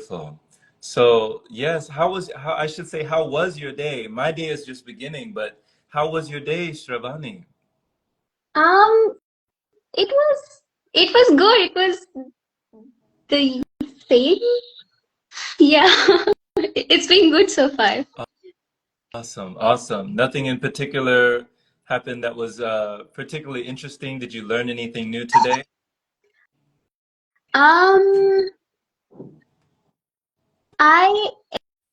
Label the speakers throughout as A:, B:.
A: Beautiful. So, yes, how I should say, how was your day? My day is just beginning, but how was your day, Shravani?
B: Um, it was good. It was the same. Yeah, it's been good so far.
A: Awesome, awesome. Nothing in particular happened that was particularly interesting. Did you learn anything new today?
B: Um, I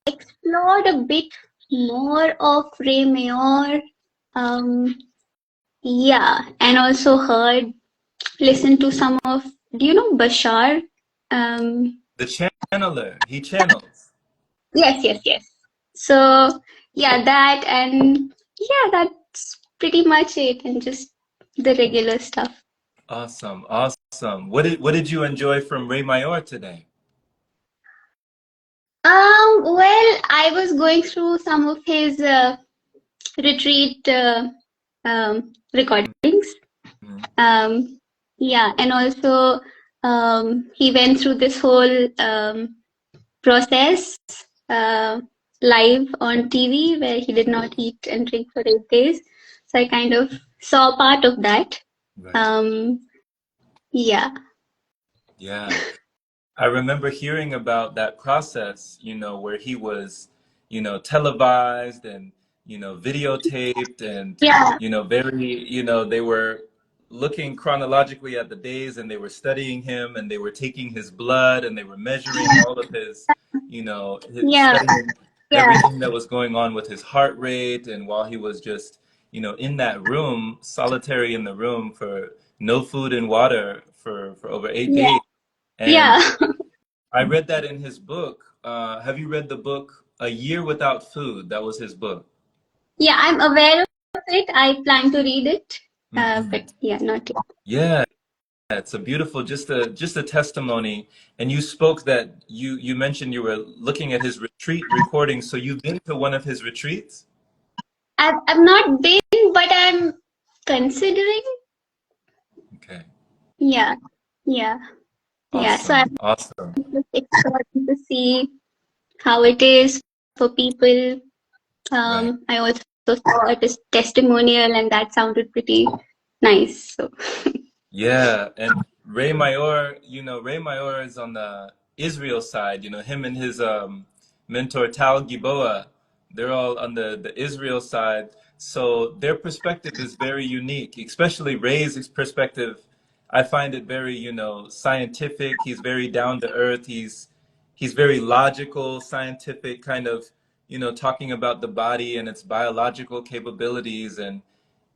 B: explored a bit more of Ray Mayor. Um, yeah, and also listened to some of, do you know Bashar? Um,
A: The channeler, he channels.
B: yes. So yeah, that and yeah, that's pretty much it, and just the regular stuff.
A: Awesome, awesome. What did you enjoy from Ray Mayor today?
B: Well, I was going through some of his retreat recordings.
A: Mhm.
B: Um, yeah, and also he went through this whole process uh, live on TV where he did not eat and drink for 8 days. So I kind of saw part of that.
A: Right.
B: Um, yeah,
A: Yeah. I remember hearing about that process, where he was, televised and, videotaped and,
B: yeah,
A: very, they were looking chronologically at the days and they were studying him and they were taking his blood and they were measuring all of
B: yeah,
A: studying
B: yeah,
A: everything that was going on with his heart rate. And while he was just, in that room, solitary in the room for no food and water for over 8 days.
B: yeah,
A: And
B: yeah.
A: I read that in his book. Have you read the book A Year Without Food? That was his book.
B: Yeah, I'm aware of it. I plan to read it,
A: Hmm.
B: but yeah, not yet.
A: Yeah, it's a beautiful, just a testimony. And you spoke that you mentioned you were looking at his retreat recordings. So you've been to one of his retreats?
B: I've not been, but I'm considering.
A: Okay,
B: Yeah, yeah, yeah. So
A: awesome,
B: I'm
A: awesome.
B: just exploring to see how it is for people.
A: Right.
B: I also saw a testimonial, and that sounded pretty nice. So
A: Yeah, and Ray Mayor is on the Israel side. Him and his mentor Tal Giboa, they're all on the Israel side. So their perspective is very unique, especially Ray's perspective. I find it very, scientific. He's very down to earth. He's very logical, scientific, kind of, talking about the body and its biological capabilities, and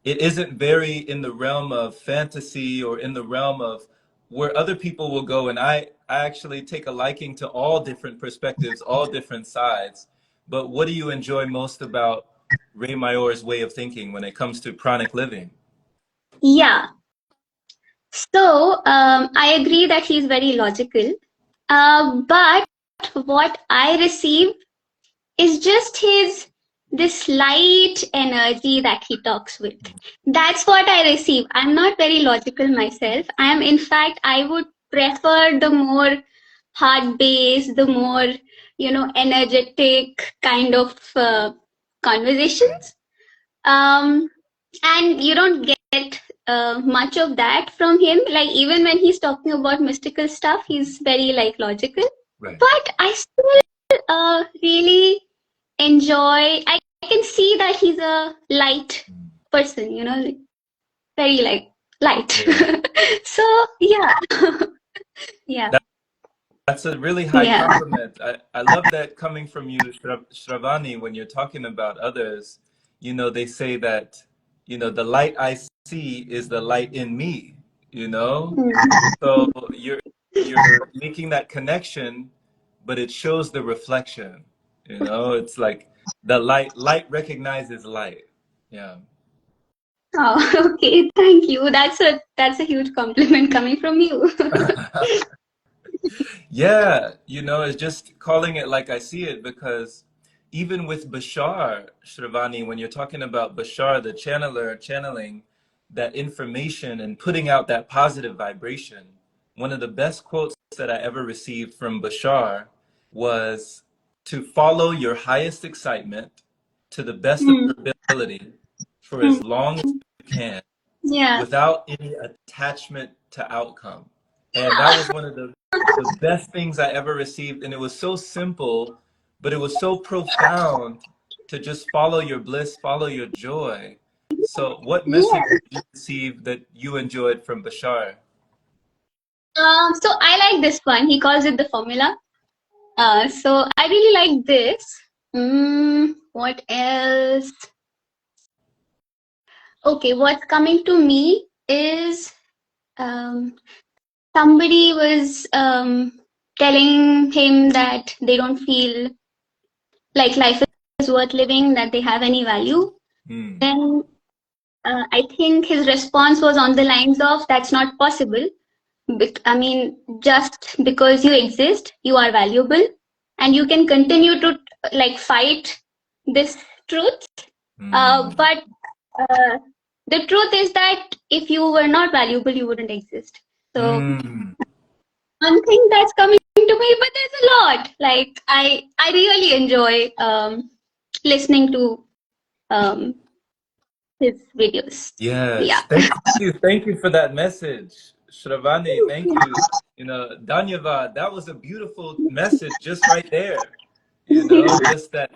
A: it isn't very in the realm of fantasy or in the realm of where other people will go. And I actually take a liking to all different perspectives, all different sides. But what do you enjoy most about Ray Mayor's way of thinking when it comes to chronic living?
B: yeah. So I agree that he's very logical. But what I receive is just his this light energy that he talks with. That's what I receive. I'm not very logical myself. I am, in fact, I would prefer the more heart-based, the more, energetic kind of conversations. Um, and you don't get much of that from him. Like even when he's talking about mystical stuff, he's very like logical.
A: Right.
B: But I still really enjoy. I can see that he's a light person, like, very like light.
A: Yeah.
B: So yeah, yeah,
A: That, that's a really high
B: yeah,
A: compliment. I love that coming from you, Shravani, when you're talking about others. They say that, the light I see is the light in me, you know?
B: mm,
A: So you're making that connection, but it shows the reflection. It's like the light recognizes light. Yeah.
B: oh, okay, thank you. That's a huge compliment coming from you.
A: Yeah, it's just calling it like I see it, because even with Bashar, Shravani, when you're talking about Bashar, the channeler, channeling that information and putting out that positive vibration, one of the best quotes that I ever received from Bashar was to follow your highest excitement to the best of
B: Hmm.
A: your ability for
B: Hmm.
A: as long as you can
B: Yeah.
A: without any attachment to outcome. And that was one of the best things I ever received. And it was so simple, but it was so profound to just follow your bliss, follow your joy. So, what message
B: Yeah.
A: did you receive that you enjoyed from Bashar?
B: So I like this one. He calls it the formula. So I really like this. What else? Okay, what's coming to me is um, somebody was telling him that they don't feel like life is worth living, that they have any value.
A: Hmm.
B: Then I think his response was on the lines of, that's not possible. I mean, just because you exist, you are valuable, and you can continue to like fight this truth.
A: Hmm.
B: But uh, the truth is that if you were not valuable, you wouldn't exist. So
A: Hmm.
B: one thing that's coming to me, but there's a lot. Like I really enjoy listening to um, his videos. Yeah.
A: Yes, thank you for that message, Shravani. Thank you. You know, Dhanyavad, that was a beautiful message just right there. You know, just that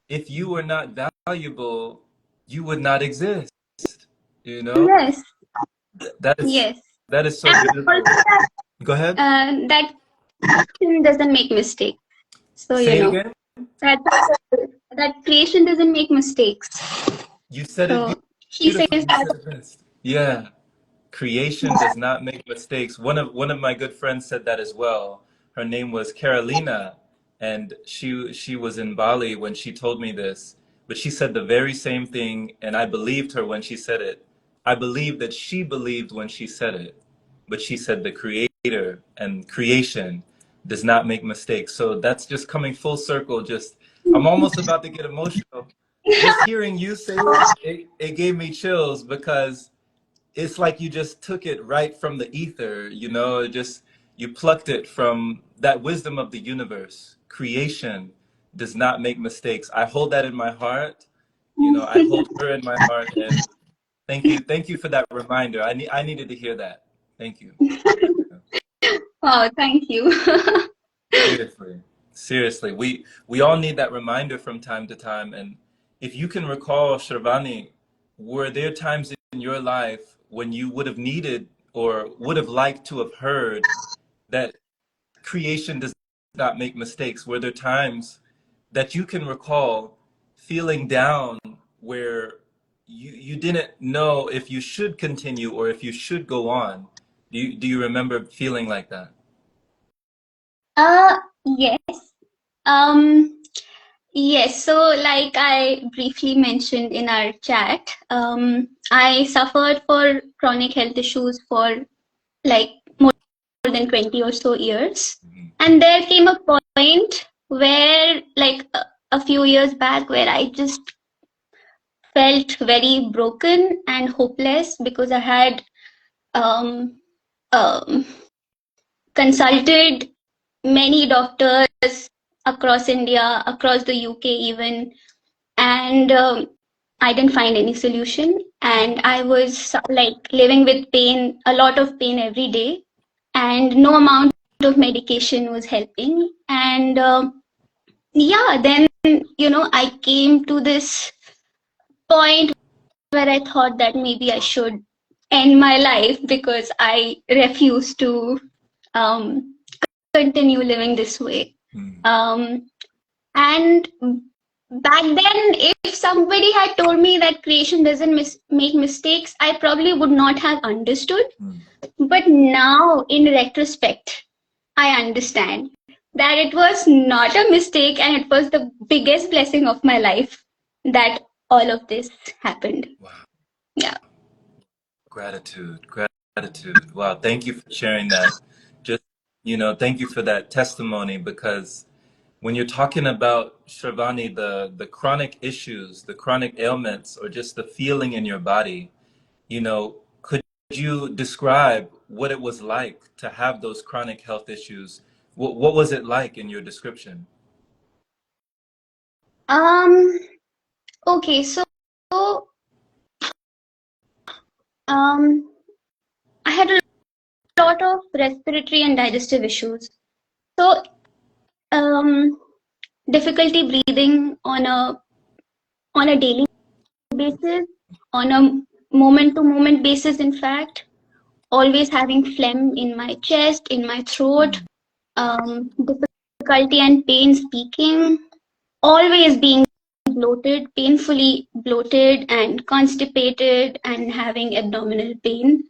A: if you were not valuable, you would not exist. You know,
B: Yes.
A: that is
B: Yes.
A: that is so
B: And
A: beautiful.
B: also
A: Go ahead.
B: that creation doesn't make mistakes. So
A: Say it again.
B: that that creation doesn't make mistakes.
A: You said it
B: So he says
A: beautifully. You
B: that.
A: said it best. Yeah. Creation does not make mistakes. One of my good friends said that as well. Her name was Carolina, and she was in Bali when she told me this. But she said the very same thing, and I believed her when she said it. I believe that she believed when she said it, but she said the creator and creation does not make mistakes. So that's just coming full circle. Just I'm almost about to get emotional. Just hearing you say it gave me chills because it's like you just took it right from the ether, you know, it just you plucked it from that wisdom of the universe. Creation does not make mistakes. I hold that in my heart. You know, I hold her in my heart, and thank you for that reminder. I needed to hear that. Thank you.
B: Oh, thank you.
A: Seriously. Seriously. We all need that reminder from time to time. And if you can recall, Shravani, were there times in your life when you would have needed or would have liked to have heard that creation does not make mistakes? Were there times that you can recall feeling down where you didn't know if you should continue or if you should go on? Do you remember feeling like that?
B: Yes. Um, yes. So, like I briefly mentioned in our chat, I suffered for chronic health issues for like more than 20 or so years.
A: Mhm.
B: And there came a point where, like a few years back, where I just felt very broken and hopeless because I had um, um, consulted many doctors across India, across the UK even, and I didn't find any solution. And I was like living with pain, a lot of pain every day, and no amount of medication was helping. And yeah, then I came to this point where I thought that maybe I should end my life because I refuse to um, continue living this way.
A: Mm.
B: Um, and back then, if somebody had told me that creation doesn't make mistakes, I probably would not have understood.
A: Mm.
B: But now, in retrospect, I understand that it was not a mistake and it was the biggest blessing of my life that all of this happened.
A: Wow.
B: Yeah.
A: Gratitude, gratitude. Wow, thank you for sharing that. Just, thank you for that testimony because when you're talking about Shravani, the chronic issues, the chronic ailments, or just the feeling in your body, could you describe what it was like to have those chronic health issues What was it like in your description?
B: Um, okay, so um, I had a lot of respiratory and digestive issues. So um, difficulty breathing on a daily basis, on a moment to moment basis, in fact, always having phlegm in my chest, in my throat,
A: Mm.
B: difficulty and pain speaking, always being bloated, painfully bloated and constipated and having abdominal pain.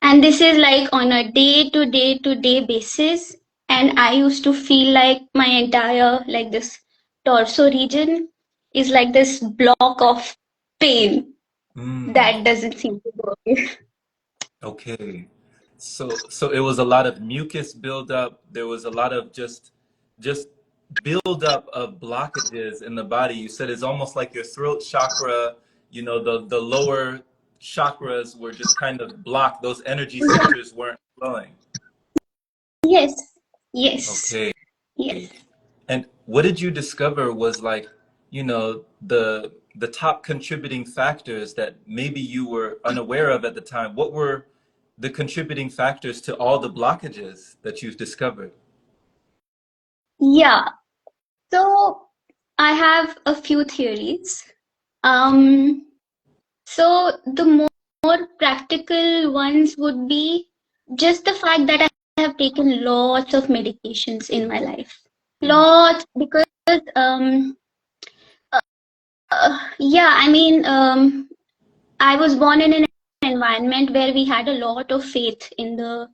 B: And this is like on a day to day to day basis. And I used to feel like my entire, like this torso region is like this block of pain
A: Mm.
B: that doesn't seem to go away.
A: Okay. So it was a lot of mucus buildup. There was a lot of just buildup of blockages in the body. You said it's almost like your throat chakra, the lower chakras were just kind of blocked. Those energy centers weren't flowing.
B: Yes, yes,
A: Okay.
B: yes.
A: And what did you discover was like, the top contributing factors that maybe you were unaware of at the time? What were the contributing factors to all the blockages that you've discovered?
B: Yeah. So I have a few theories. Um, so the more practical ones would be just the fact that I have taken lots of medications in my life.
A: Mm,
B: Lots, because um yeah, I mean, I was born in an environment where we had a lot of faith in the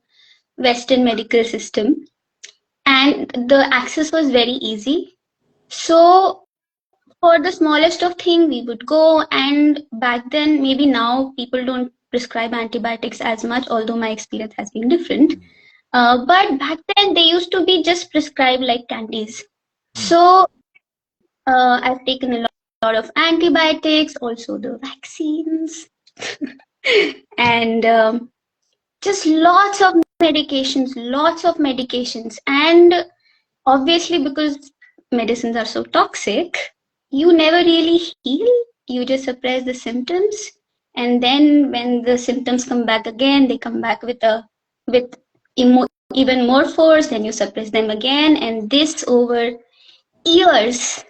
B: Western medical system, and the access was very easy. So for the smallest of thing, we would go, and back then, maybe now people don't prescribe antibiotics as much, although my experience has been different.
A: mm,
B: But back then, they used to be just prescribed like candies.
A: mm.
B: So I've taken a lot of antibiotics, also the vaccines, and just lots of medications. And obviously, because medicines are so toxic, you never really heal. You just suppress the symptoms, and then when the symptoms come back again, they come back with even more force. Then you suppress them again, and this over years,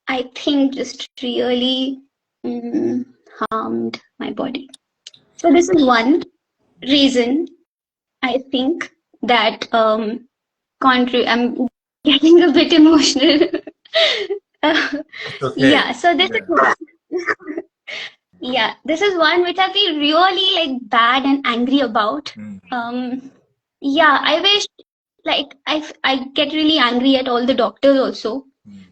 B: I think, just really harmed my body. So this is one reason I think that I'm getting a bit emotional. Uh,
A: It's okay.
B: yeah, so this is
A: Yeah.
B: one. Yeah, this is one which I feel really like bad and angry about.
A: Mm,
B: Yeah, I wish, like, I get really angry at all the doctors also.
A: mm,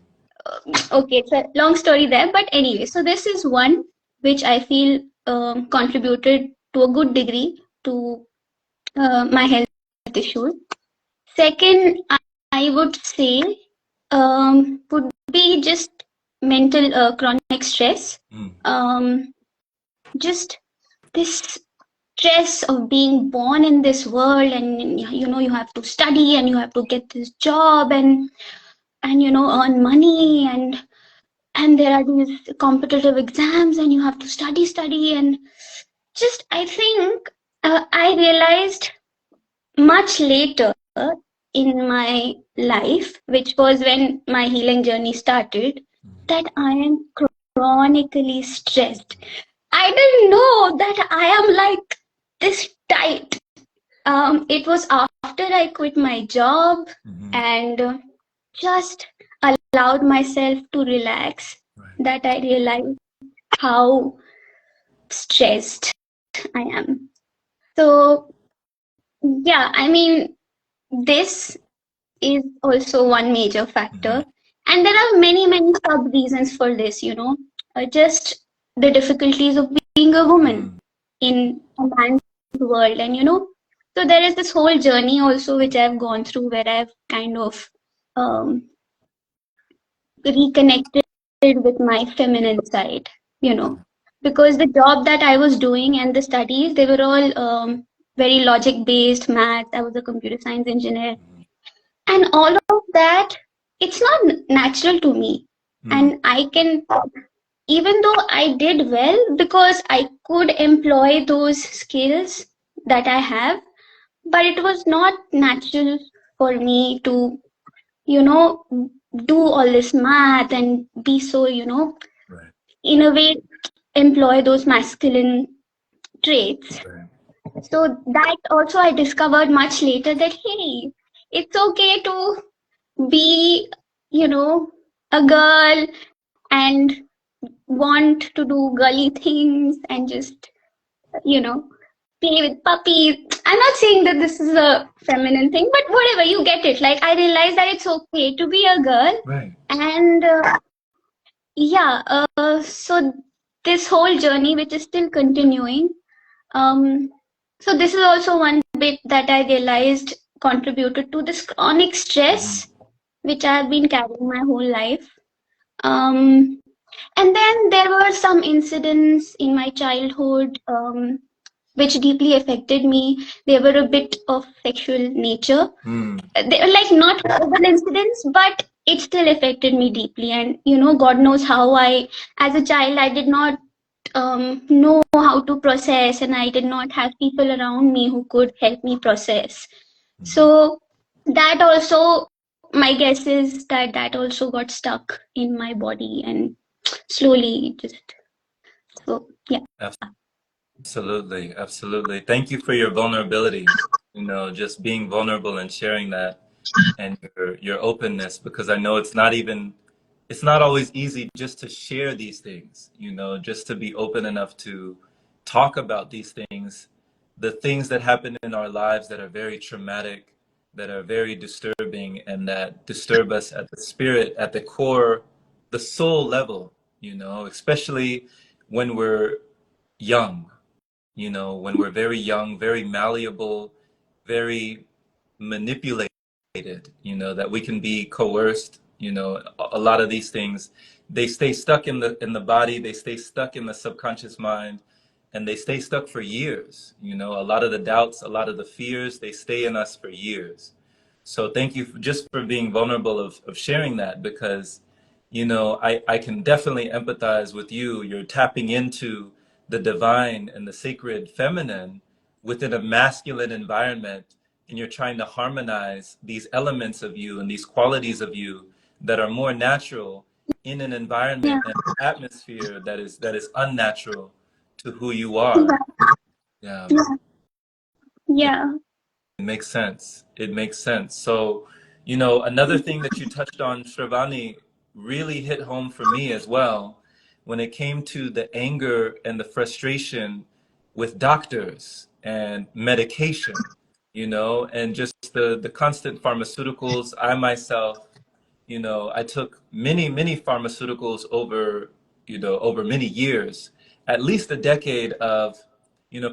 B: Okay, it's a long story there, but anyway, so this is one which I feel contributed to a good degree to my health issues. Second, I would say would be just mental chronic stress.
A: mm,
B: Um, just this stress of being born in this world, and you have to study and you have to get this job, and earn money, and there are these competitive exams and you have to study, and just I think I realized much later in my life, which was when my healing journey started,
A: mm.
B: that I am chronically stressed. I didn't know that I am like this tight. It was after I quit my job
A: Mhm.
B: and just allowed myself to relax
A: Right.
B: that I realized how stressed I am. So, yeah, I mean, this is also one major
A: Mhm.
B: factor. And there are many, many sub reasons for this, just the difficulties of being a woman
A: Mm.
B: in a man's world. And, so there is this whole journey also which I've gone through where I've kind of um, reconnected with my feminine side, because the job that I was doing and the studies, they were all very logic based math. I was a computer science engineer. And all of that, it's not natural to me. And I can, even though I did well because I could employ those skills that I have, but it was not natural for me to, you know, do all this math and be so,
A: Right.
B: in a way, employ those masculine traits.
A: Right.
B: So that also I discovered much later that, hey, it's okay to be, a girl and want to do girly things and just, you know, play with puppies. I'm not saying that this is a feminine thing, but whatever, you get it. Like, I realized that it's okay to be a girl.
A: Right.
B: And yeah, so this whole journey, which is still continuing, so this is also one bit that I realized contributed to this chronic stress, which I have been carrying my whole life. Um, and then there were some incidents in my childhood which deeply affected me. They were a bit of sexual nature. They were like not horrible incidents, but it still affected me deeply. And God knows how as a child, I did not know how to process, and I did not have people around me who could help me process. So that also, my guess is that that also got stuck in my body, and slowly just so yeah.
A: Absolutely, absolutely. Thank you for your vulnerability, just being vulnerable and sharing that and your openness, because I know it's not always easy just to share these things, just to be open enough to talk about these things, the things that happen in our lives that are very traumatic, that are very disturbing, and that disturb us at the spirit, at the core, the soul level, especially when we're young, when we're very young, very malleable, very manipulated, that we can be coerced, a lot of these things, they stay stuck in the body, they stay stuck in the subconscious mind, and they stay stuck for years. A lot of the doubts, a lot of the fears, they stay in us for years. So thank you just for being vulnerable of sharing that, because I can definitely empathize with you. You're tapping into the divine and the sacred feminine within a masculine environment, and you're trying to harmonize these elements of you and these qualities of you that are more natural in an
B: Yeah,
A: environment and atmosphere that is unnatural to who you
B: yeah,
A: are. Yeah.
B: yeah,
A: It makes sense. It makes sense. So, another thing that you touched on, Shravani, really hit home for me as well when it came to the anger and the frustration with doctors and medication, and just the constant pharmaceuticals. I myself, I took many, many pharmaceuticals over many years, at least a decade of,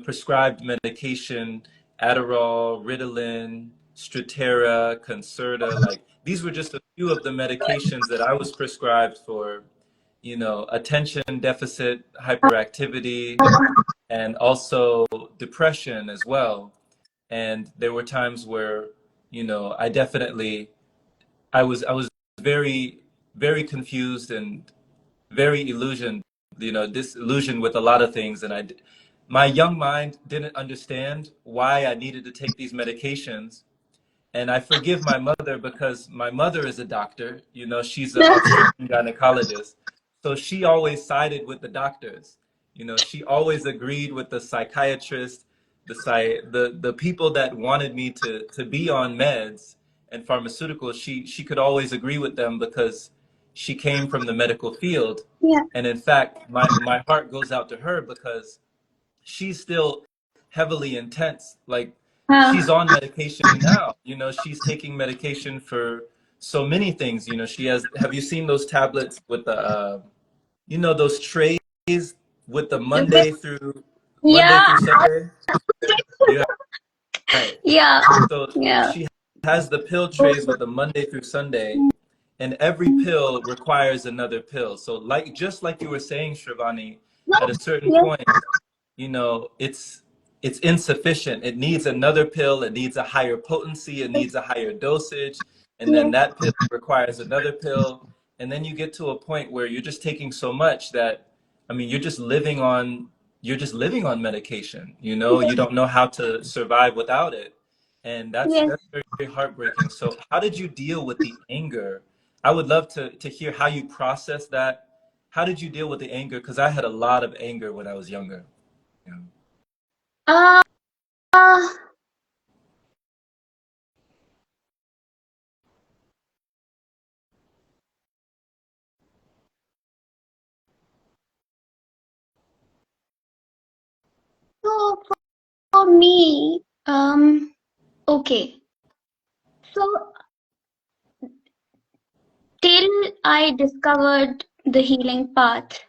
A: prescribed medication, Adderall, Ritalin, Strattera, Concerta. Like, these were just a few of the medications that I was prescribed for, attention deficit hyperactivity, and also depression as well. And there were times where, I was very, very confused and very disillusioned with a lot of things. And my young mind didn't understand why I needed to take these medications. And I forgive my mother, because my mother is a doctor. She's an obstetrician gynecologist. So she always sided with the doctors. She always agreed with the psychiatrist, the people that wanted me to be on meds and pharmaceuticals. She could always agree with them because she came from the medical field.
B: yeah.
A: And in fact, my heart goes out to her, because she's still heavily intense. Like, she's
B: Uh,
A: on medication now. She's taking medication for so many things. Have you seen those tablets with those trays with the Monday
B: yeah,
A: through Sunday? Yeah, right.
B: yeah,
A: So
B: yeah.
A: she has the pill trays with the Monday through Sunday, and every pill requires another pill. So, just like you were saying, Shravani, at a certain
B: Yeah,
A: point, it's insufficient. It needs another pill. It needs a higher potency. It needs a higher dosage. and then that pill requires another pill, and then you get to a point where you're just taking so much that, I mean, you're just living on medication, you know, you don't know how to survive without it. And
B: Yes.
A: that's very, very heartbreaking. So how did you deal with the anger? I would love to hear how you process that. How did you deal with the anger? Because I had a lot of anger when I was younger. Yeah.
B: Uh, uh, so for me, okay. So till I discovered the healing path,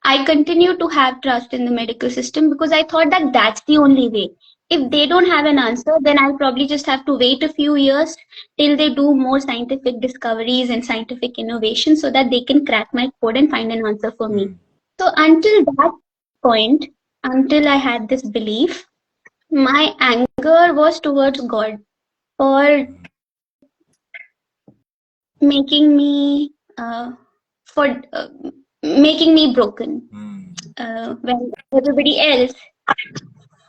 B: I continue to have trust in the medical system because I thought that that's the only way. If they don't have an answer, then I'll probably just have to wait a few years till they do more scientific discoveries and scientific innovation so that they can crack my code and find an answer for me.
A: Mm,
B: So until that point, until I had this belief, my anger was towards God for
A: mm,
B: making me for making me broken
A: mm,
B: when everybody else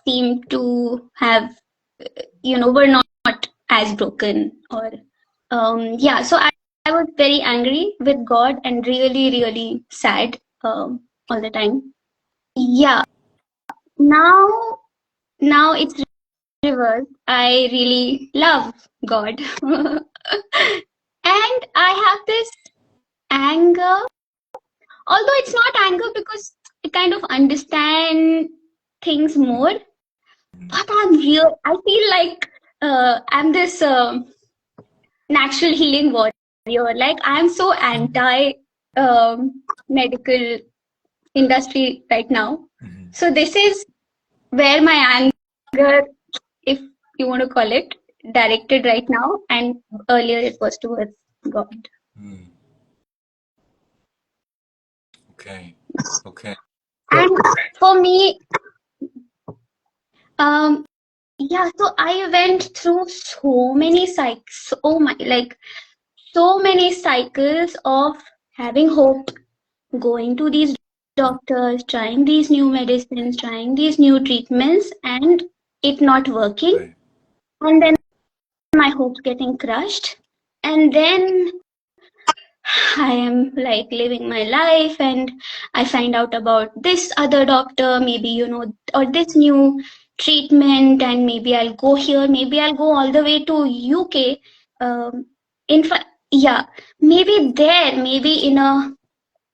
B: seemed to have were not as broken or yeah. So I was very angry with God and really really sad all the time. Yeah. Now it's reverse. I really love God. And I have this anger, although it's not anger because I kind of understand things more,
A: mm,
B: but I feel like I'm this natural healing warrior. Like I'm so anti medical industry right now.
A: mm,
B: So this is where my anger, if you want to call it, directed right now, and earlier it was towards God.
A: mm. Okay. Okay. So,
B: And for me, um, yeah, so I went through so many cycles, oh my, like so many cycles of having hope, going to these doctors, trying these new medicines, trying these new treatments, and it not working.
A: right.
B: And then my hopes getting crushed. And then I am like living my life and I find out about this other doctor, maybe, or this new treatment, and maybe I'll go here, maybe I'll go all the way to UK. In fact, yeah, maybe there, maybe in a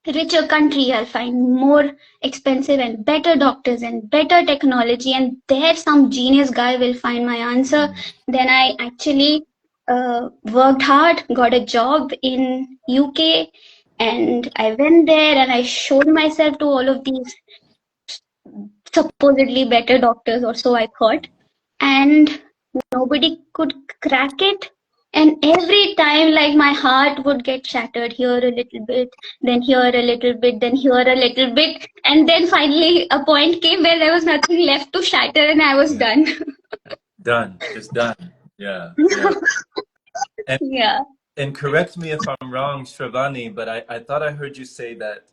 B: richer country, I'll find more expensive and better doctors and better technology, and there some genius guy will find my answer.
A: Mm,
B: Then I actually worked hard, got a job in UK, and I went there and I showed myself to all of these supposedly better doctors, or so I thought, and nobody could crack it. And every time, like my heart would get shattered here a little bit, then here a little bit, then here a little bit. And then finally, a point came where there was nothing left to shatter, and I was
A: yeah.
B: done.
A: Done. Just done. Yeah. Yeah. And
B: Yeah.
A: and correct me if I'm wrong, Shravani, but I thought I heard you say that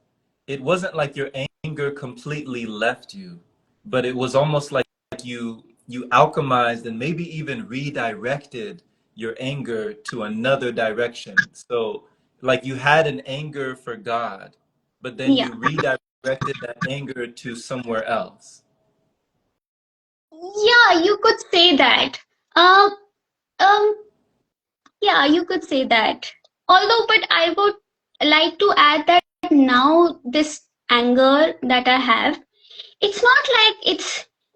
A: it wasn't like your anger completely left you, but it was almost like you alchemized and maybe even redirected your anger to another direction. So like you had an anger for God, but then
B: Yeah.
A: you redirected that anger to somewhere else.
B: Yeah, you could say that. Uh, um, yeah, you could say that. Although, but I would like to add that now this anger that I have, it's not like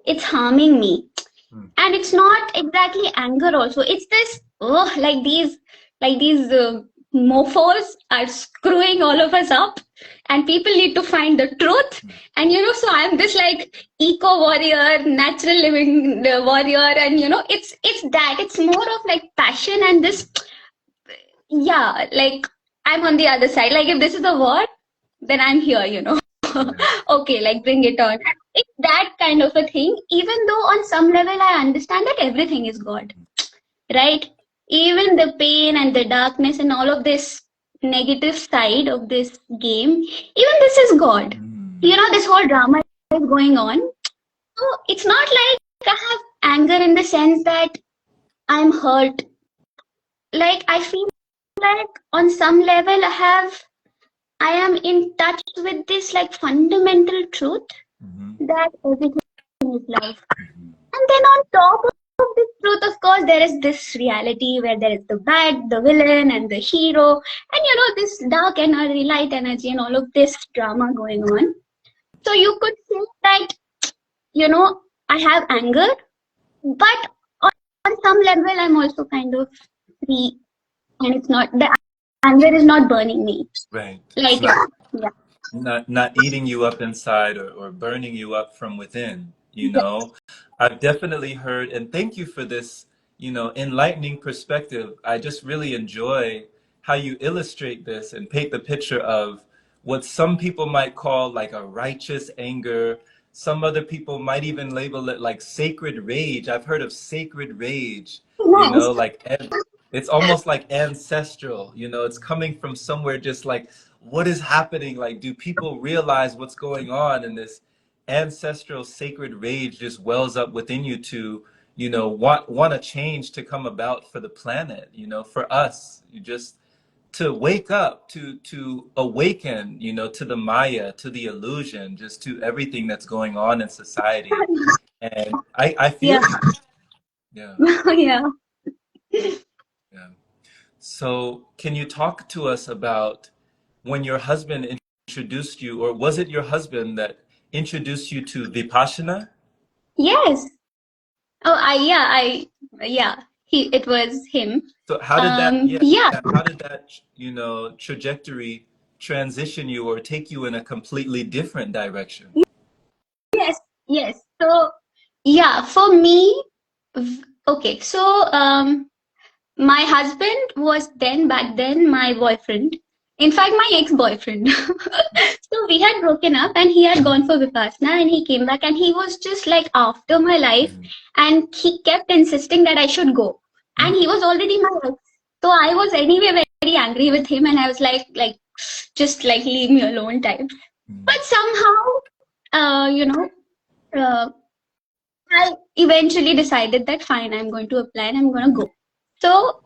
B: it's harming me,
A: Mm,
B: and it's not exactly anger also. It's this, oh, like these mofos are screwing all of us up, and people need to find the truth.
A: mm,
B: And so I'm this like eco warrior, natural living warrior, and it's more of like passion and this, yeah, like I'm on the other side. Like if this is the war, then I'm here.
A: yeah.
B: Okay, like bring it on. It's that kind of a thing, even though on some level I understand that everything is God, right? even the pain and the darkness and all of this negative side of this game, even this is God. This whole drama is going on. So it's not like I have anger in the sense that I'm hurt. Like I feel like on some level I am in touch with this like fundamental truth that everything is love. And then on top of this truth, of course, there is this reality where there is the bad, the villain, and the hero, and this dark energy, light energy, and all of this drama going on. So you could say that, I have anger, but on some level, I'm also kind of free, and it's not the anger is not burning me.
A: Right.
B: Like, yeah.
A: Not eating you up inside or burning you up from within, you know. I've definitely heard, and thank you for this, enlightening perspective. I just really enjoy how you illustrate this and paint the picture of what some people might call like a righteous anger. Some other people might even label it like sacred rage. I've heard of sacred rage,
B: Yes.
A: it's almost like ancestral, it's coming from somewhere just like, what is happening? Like, do people realize what's going on? And this ancestral sacred rage just wells up within you to, want a change to come about for the planet, for us. You just to wake up, to awaken, to the Maya, to the illusion, just to everything that's going on in society. And I feel
B: Yeah.
A: you. Yeah.
B: Yeah.
A: Yeah. So, can you talk to us about when your husband introduced you, or was it your husband that introduced you to Vipassana?
B: Yes. Oh, yeah. It was him.
A: So, how did that,
B: Yeah.
A: how did that, trajectory transition you or take you in a completely different direction?
B: Yes, yes. So, yeah, for me, okay. So, my husband was back then my boyfriend. In fact, my ex-boyfriend. So we had broken up and he had gone for Vipassana and he came back and he was just like after my life and he kept insisting that I should go. And he was already my ex. So I was anyway very angry with him and I was just like leave me alone type. But somehow, uh, I eventually decided that fine, I'm going to apply and I'm going to go. So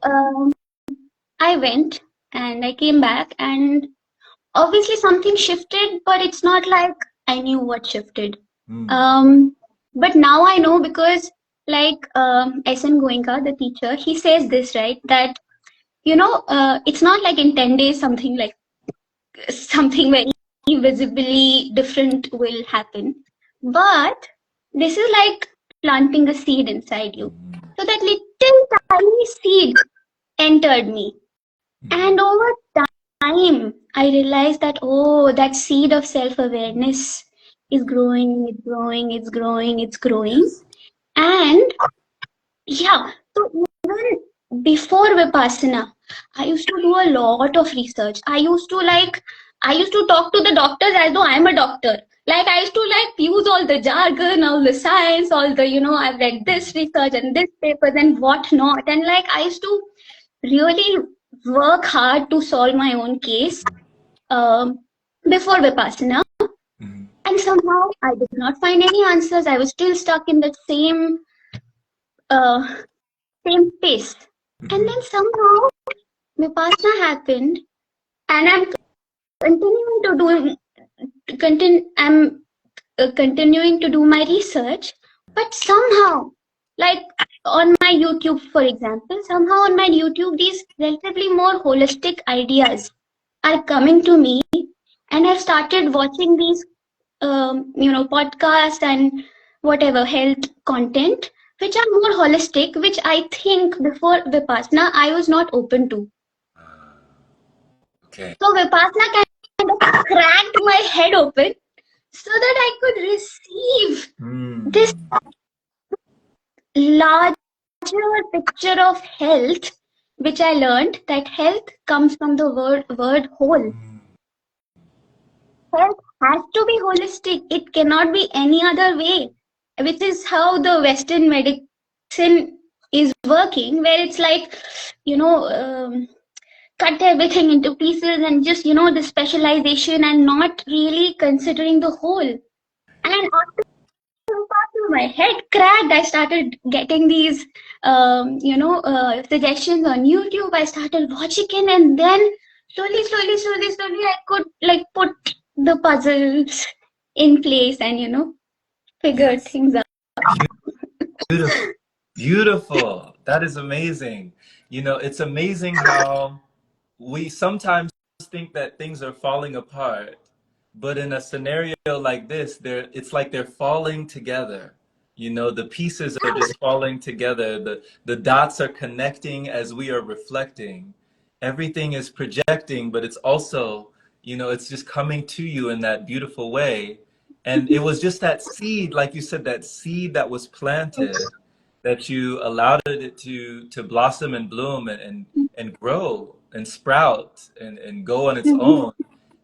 B: I went and I came back, and obviously something shifted, but it's not like I knew what shifted. But now I know because, like, SN Goenka, the teacher, he says this, right? That, it's not like in 10 days something very visibly different will happen. But this is like planting a seed inside you. So that little tiny seed entered me. And over time, I realized that, oh, that seed of self-awareness is growing, it's growing, it's growing, it's growing.
A: Yes.
B: And yeah, so even before Vipassana, I used to do a lot of research. I used to talk to the doctors as though I'm a doctor. Like I used to use all the jargon, all the science, all the, I've read this research and this papers and whatnot. And I used to really work hard to solve my own case before Vipassana. And somehow I did not find any answers. I was still stuck in the same pace. And then somehow Vipassana happened, and I'm continuing to continuing to do my research, but somehow, like on my YouTube, for example, somehow on my YouTube, these relatively more holistic ideas are coming to me, and I've started watching these, podcasts and whatever health content, which are more holistic, which I think before Vipassana I was not open to.
A: Okay.
B: So Vipassana kind of cracked my head open so that I could receive this larger picture of health, which I learned that health comes from the word whole. Health has to be holistic. It cannot be any other way, which is how the Western medicine is working, where it's like, you know, cut everything into pieces and just, the specialization and not really considering the whole. And after my head cracked, I started getting these, suggestions on YouTube. I started watching it, and then slowly, I could like put the puzzles in place and, figure
A: Yes.
B: things out.
A: Beautiful. Beautiful. That is amazing. It's amazing how we sometimes think that things are falling apart, but in a scenario like this, it's like they're falling together. The pieces are just falling together. The dots are connecting as we are reflecting. Everything is projecting, but it's also, it's just coming to you in that beautiful way. And it was just that seed, like you said, that seed that was planted, that you allowed it to blossom and bloom and grow and sprout and go on its own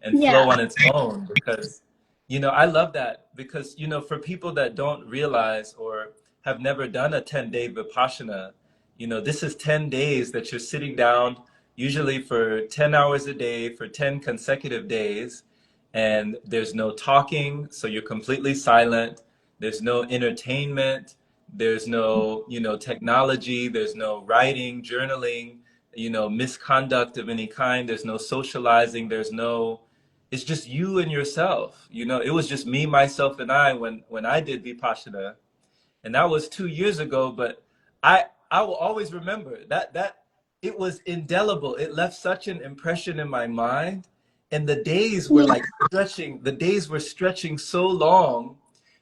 A: and
B: Yeah.
A: flow on its own. Because I love that, because for people that don't realize or have never done a 10-day vipassana, this is 10 days that you're sitting down, usually for 10 hours a day for 10 consecutive days, and there's no talking, so you're completely silent. There's no entertainment. There's no, technology. There's no writing, journaling, misconduct of any kind. There's no socializing. It's just you and yourself. It was just me, myself, and I when I did Vipassana, and that was 2 years ago. But I will always remember that it was indelible. It left such an impression in my mind, and the days were like stretching. The days were stretching so long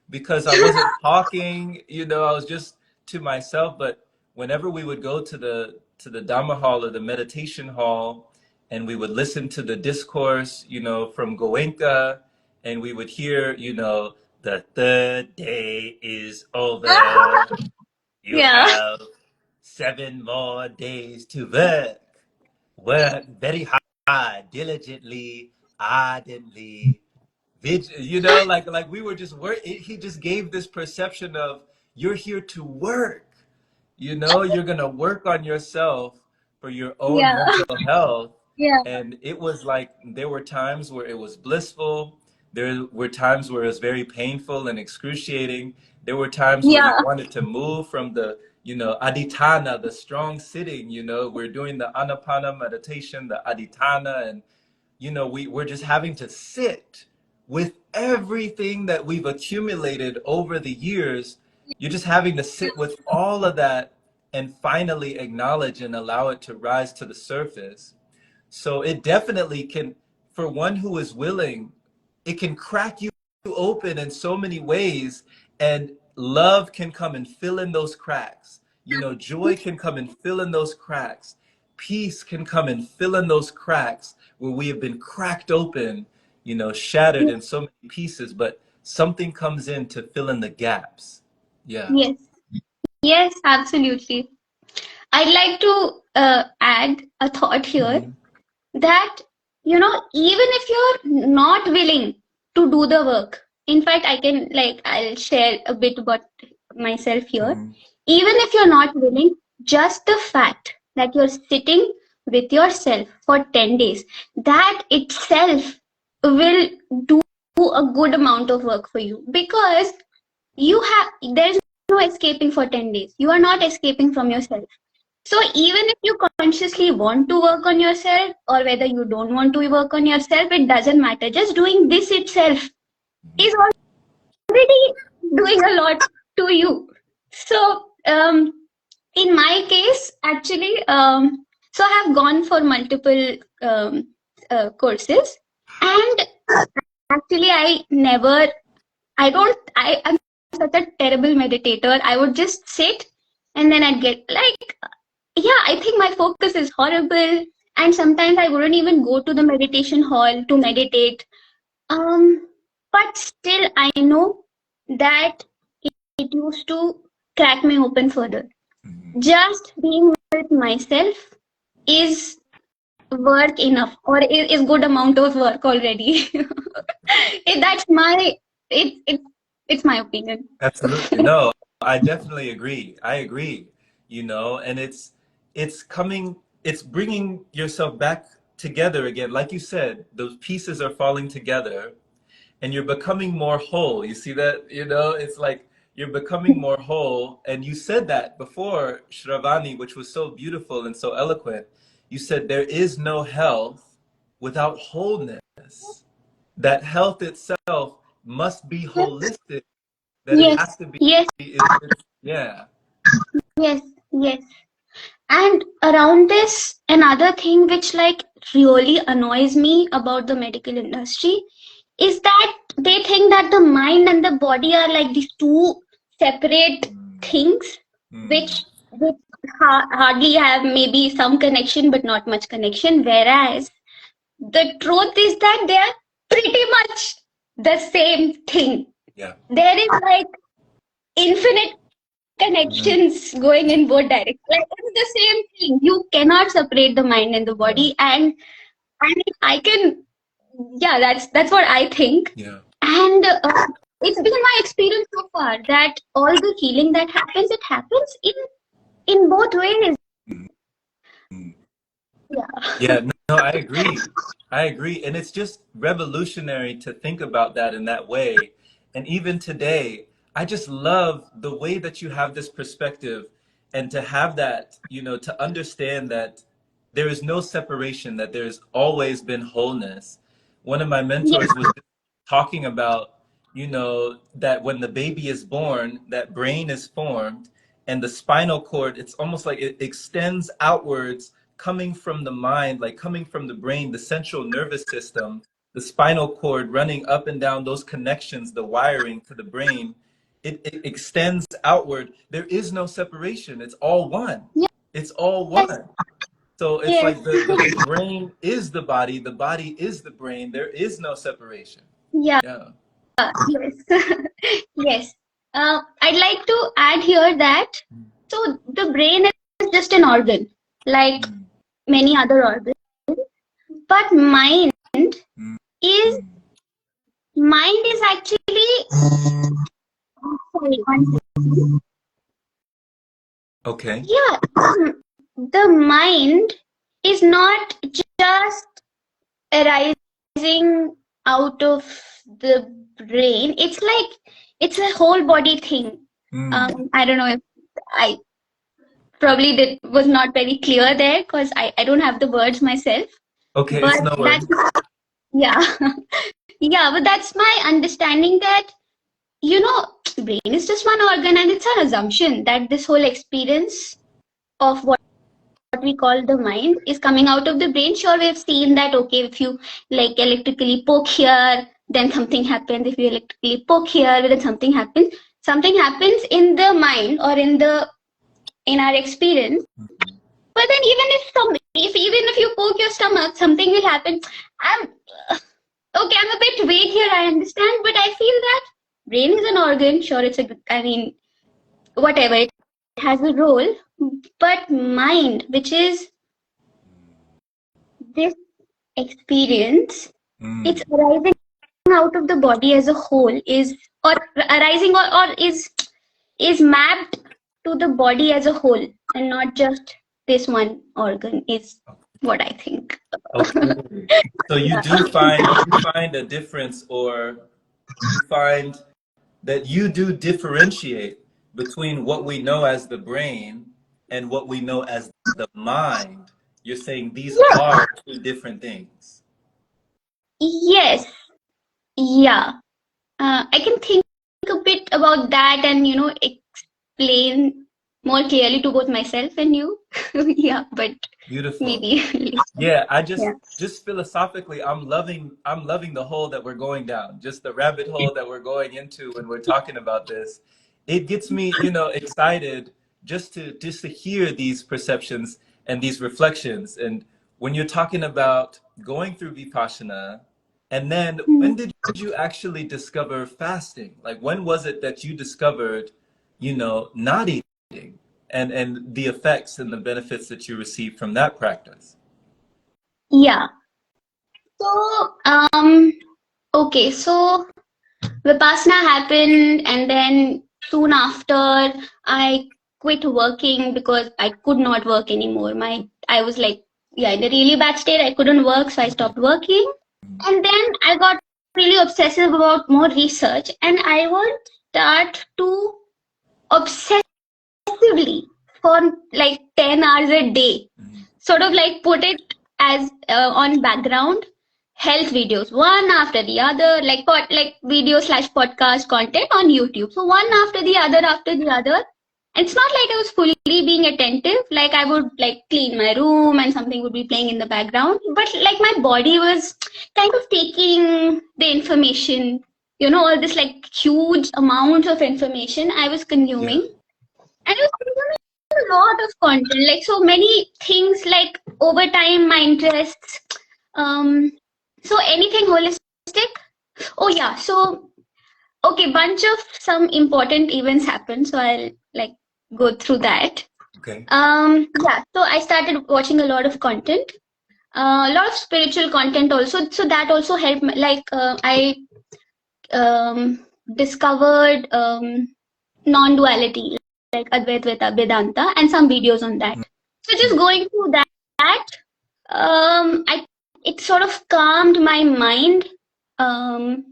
A: because I wasn't talking. I was just to myself. But whenever we would go to the Dhamma hall or the meditation hall, and we would listen to the discourse, from Goenka, and we would hear, the third day is over. You
B: Yeah.
A: have 7 more days to work. Work very hard, diligently, ardently. Like we were just work. He just gave this perception of, you're here to work. You're gonna work on yourself for your own
B: Yeah.
A: mental health.
B: Yeah.
A: And it was like there were times where it was blissful. There were times where it was very painful and excruciating. There were times where you
B: Yeah.
A: wanted to move from the, aditana, the strong sitting. We're doing the anapana meditation, the aditana, and we're just having to sit with everything that we've accumulated over the years. You're just having to sit with all of that and finally acknowledge and allow it to rise to the surface. So it definitely can, for one who is willing, it can crack you open in so many ways, and love can come and fill in those cracks. Joy can come and fill in those cracks. Peace can come and fill in those cracks where we have been cracked open, shattered in so many pieces, but something comes in to fill in the gaps. Yeah.
B: Yes. Yes, absolutely. I'd like to add a thought here,
A: Mhm.
B: that, even if you're not willing to do the work, in fact, I'll share a bit about myself here.
A: Mhm.
B: Even if you're not willing, just the fact that you're sitting with yourself for 10 days, that itself will do a good amount of work for you, because there's no escaping for 10 days. You are not escaping from yourself. So even if you consciously want to work on yourself, or whether you don't want to work on yourself, it doesn't matter. Just doing this itself is already doing a lot to you. So in my case, actually, so I have gone for multiple courses, and actually I'm such a terrible meditator. I would just sit, and then I'd get like, yeah, I think my focus is horrible. And sometimes I wouldn't even go to the meditation hall to meditate. Um, but still, I know that it used to crack me open further.
A: Mhm.
B: Just being with myself is work enough, or is good amount of work already. That's my it it's my opinion.
A: Absolutely. No, I definitely agree. I agree. and it's bringing yourself back together again. Like you said, those pieces are falling together and you're becoming more whole. You see that, it's like you're becoming more whole. And you said that before, Shravani, which was so beautiful and so eloquent. You said there is no health without wholeness. That health itself must be holistic, that it
B: Yes,
A: has to be,
B: yes,
A: yeah.
B: yes, yes. And around this, another thing which like really annoys me about the medical industry is that they think that the mind and the body are like these two separate things,
A: Mm,
B: which hardly have maybe some connection but not much connection. Whereas the truth is that they are pretty much the same thing.
A: yeah.
B: There is like infinite
A: Mhm.
B: connections going in both directions. Like it's the same thing. You cannot separate the mind and the
A: Yeah.
B: body. And I mean, I can, yeah, that's what I think.
A: Yeah.
B: And it's been my experience so far that all the healing that happens, it happens in both ways.
A: Mhm.
B: Yeah.
A: Yeah, no, I agree. I agree. And it's just revolutionary to think about that in that way. And even today, I just love the way that you have this perspective and to have that, to understand that there is no separation, that there's always been wholeness. One of my
B: Yeah.
A: mentors was talking about, that when the baby is born, that brain is formed and the spinal cord, it's almost like it extends outwards, coming from the mind, like coming from the brain, the central nervous system, the spinal cord running up and down those connections, the wiring to the brain, it extends outward. There is no separation. It's all one. It's all
B: Yes.
A: one. So it's
B: Yes.
A: like the brain is the body is the brain. There is no separation.
B: Yeah.
A: Yeah.
B: Yes. Yes. I'd like to add here that so the brain is just an organ, like
A: Mm,
B: many other organs, but
A: mm,
B: is
A: mm.
B: mind is actually sorry, one second.
A: Okay.
B: Yeah, the mind is not just arising out of the brain. It's like it's a whole body thing.
A: Mm.
B: I don't know if I probably did was not very clear there because I don't have the words myself.
A: Okay, it's
B: But
A: no
B: that's
A: worries.
B: yeah. Yeah, but that's my understanding that brain is just one organ and it's an assumption that this whole experience of what we call the mind is coming out of the brain. Sure, we've seen that, okay, if you like electrically poke here, then something happens. If you electrically poke here, then something happens. Something happens in the mind or in our experience. But then even if you poke your stomach, something will happen. I'm I'm a bit vague here, I understand, but I feel that brain is an organ. Sure, I mean, whatever, it has a role, but mind, which is this experience, it's
A: Mm.
B: arising out of the body as a whole, or arising or is mapped to the body as a whole and not just this one organ, is what I think.
A: Okay. So you find a difference, or you find that you do differentiate between what we know as the brain and what we know as the mind. You're saying these
B: Yeah.
A: are two different things.
B: Yes. Yeah. I can think a bit about that and explain more clearly to both myself and you. Yeah, but
A: Beautiful.
B: maybe later.
A: Yeah, I
B: Yeah.
A: just philosophically, I'm loving the hole that we're going down, just the rabbit hole that we're going into when we're talking about this. It gets me, excited just to hear these perceptions and these reflections. And when you're talking about going through Vipassana, and then when did you actually discover fasting? Like when was it that you discovered, not eating and the effects and the benefits that you received from that practice?
B: Yeah. So, okay, so Vipassana happened, and then soon after, I quit working because I could not work anymore. I was like, yeah, in a really bad state. I couldn't work, so I stopped working. And then I got really obsessive about more research, and I would start to obsessively for like 10 hours a day, sort of like put it as on background health videos, one after the other, like video slash podcast content on YouTube. So one after the other. It's not like I was fully being attentive. Like I would like clean my room and something would be playing in the background, but like my body was kind of taking the information, all this like huge amount of information I was consuming.
A: Yeah.
B: And I was consuming a lot of content, like so many things, like over time, my interests. So anything holistic. Oh yeah, so okay, bunch of some important events happened, so I'll like go through that.
A: Okay.
B: Yeah, so I started watching a lot of content, a lot of spiritual content also. So that also helped me. Like I discovered non-duality, like Advaita Vedanta, and some videos on that. So just going through that, it sort of calmed my mind, and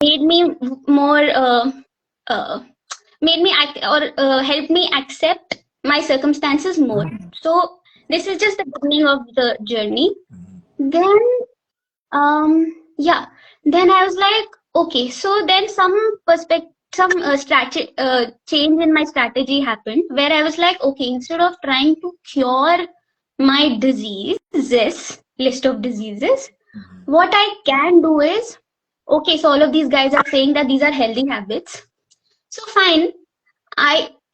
B: made me more helped me accept my circumstances more. So this is just the beginning of the journey. Then yeah, then I was like, okay, so then some strategy change in my strategy happened, where I was like, okay, instead of trying to cure my diseases, list of diseases, what I can do is, okay, so all of these guys are saying that these are healthy habits. So fine,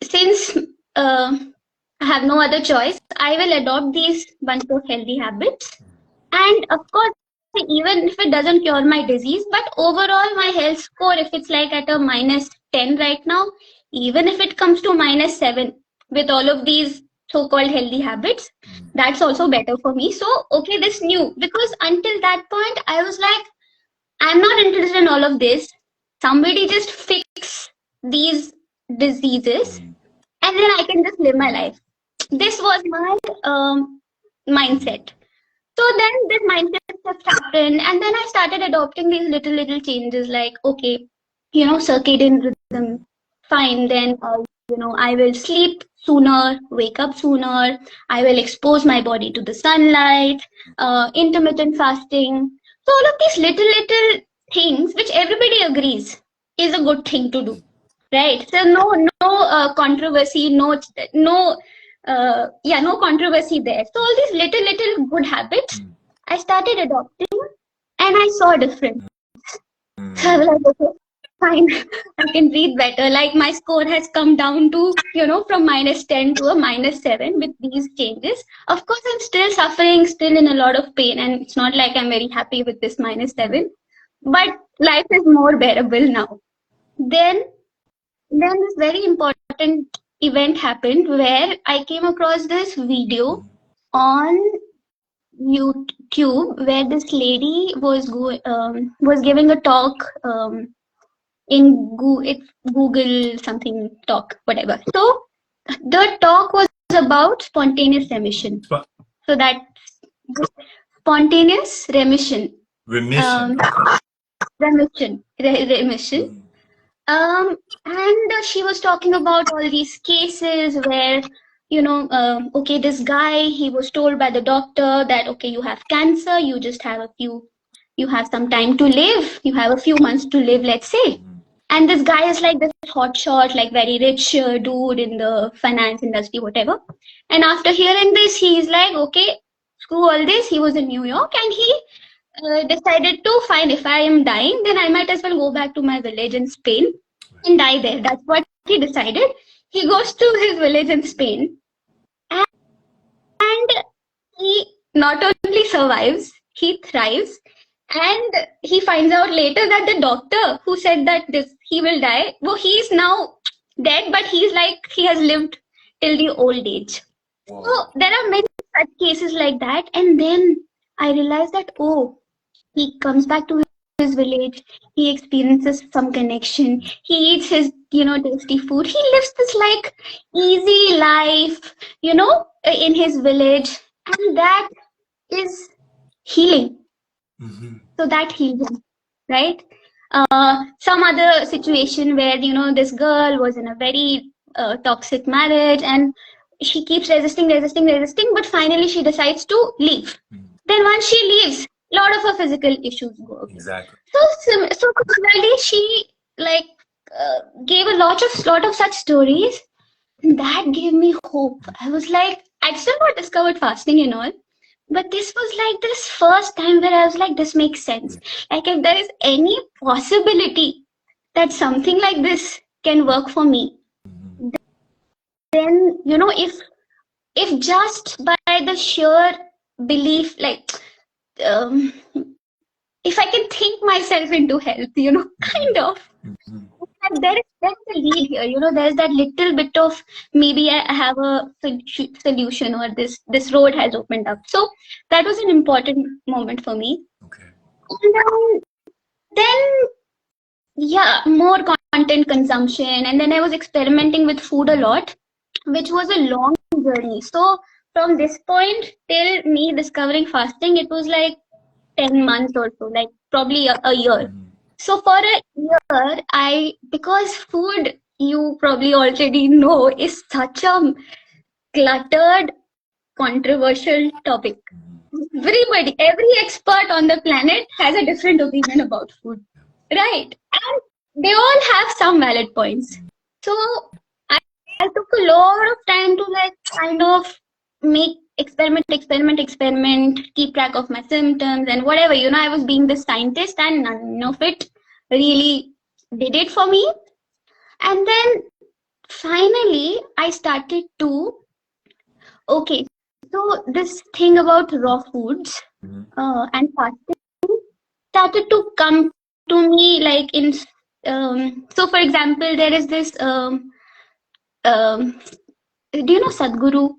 B: since I have no other choice, I will adopt these bunch of healthy habits. And of course, even if it doesn't cure my disease, but overall my health score, if it's like at a -10 right now, even if it comes to -7 with all of these so-called healthy habits, that's also better for me. So, okay, this new, because until that point, I was like, I'm not interested in all of this. Somebody just fix these diseases and then I can just live my life. This was my mindset. So then this mindset shift happened, and then I started adopting these little changes, like, okay, circadian rhythm, fine, then, I will sleep sooner, wake up sooner, I will expose my body to the sunlight, intermittent fasting. So all of these little things, which everybody agrees is a good thing to do, right? So no controversy, no controversy there. So all these little good habits I started adopting, and I saw a difference. So I was like, okay, fine, I can breathe better. Like my score has come down to, from -10 to a -7 with these changes. Of course, I'm still suffering, still in a lot of pain, and it's not like I'm very happy with this -7, but life is more bearable now. Then this very important event happened where I came across this video on YouTube where this lady was giving a talk in Google something talk, whatever. So the talk was about spontaneous remission. So that spontaneous remission.
A: Remission.
B: Remission. And she was talking about all these cases where, okay, this guy, he was told by the doctor that, okay, you have cancer, you just have you have some time to live, you have a few months to live, let's say. And this guy is like this hotshot, like very rich dude in the finance industry, whatever. And after hearing this, he's like, okay, screw all this. He was in New York and he decided to, fine, if I am dying, then I might as well go back to my village in Spain and die there. That's what he decided. He goes to his village in Spain and he not only survives, he thrives. And he finds out later that the doctor who said that he will die, well, he's now dead, but he's like, he has lived till the old age. Whoa. So there are many such cases like that. And then I realized that, oh, he comes back to his village. He experiences some connection. He eats his, tasty food. He lives this like easy life, in his village. And that is healing. So that heals him, right? Some other situation where, this girl was in a very toxic marriage and she keeps resisting, but finally she decides to leave. Then once she leaves, a lot of her physical issues go away.
A: Exactly.
B: So similarly, she like gave a lot of such stories. And that gave me hope. I was like, I'd still not discovered fasting and all, but this was like this first time where I was like, this makes sense. Like, if there is any possibility that something like this can work for me, then if just by the sheer belief, like, if I can think myself into health, kind of. And there is a lead here, there's that little bit of maybe I have a solution, or this road has opened up. So that was an important moment for me.
A: Okay.
B: And then yeah, more content consumption, and then I was experimenting with food a lot, which was a long journey. So from this point till me discovering fasting, it was like 10 months or so, like probably a year. So for a year, because food, you probably already know, is such a cluttered, controversial topic. Every expert on the planet has a different opinion about food, right? And they all have some valid points. So I, I took a lot of time to like kind of make experiment, keep track of my symptoms and whatever. I was being the scientist, and none of it really did it for me. And then finally, I started to, okay, so this thing about raw foods and fasting started to come to me like in, so for example, there is this, do you know Sadhguru?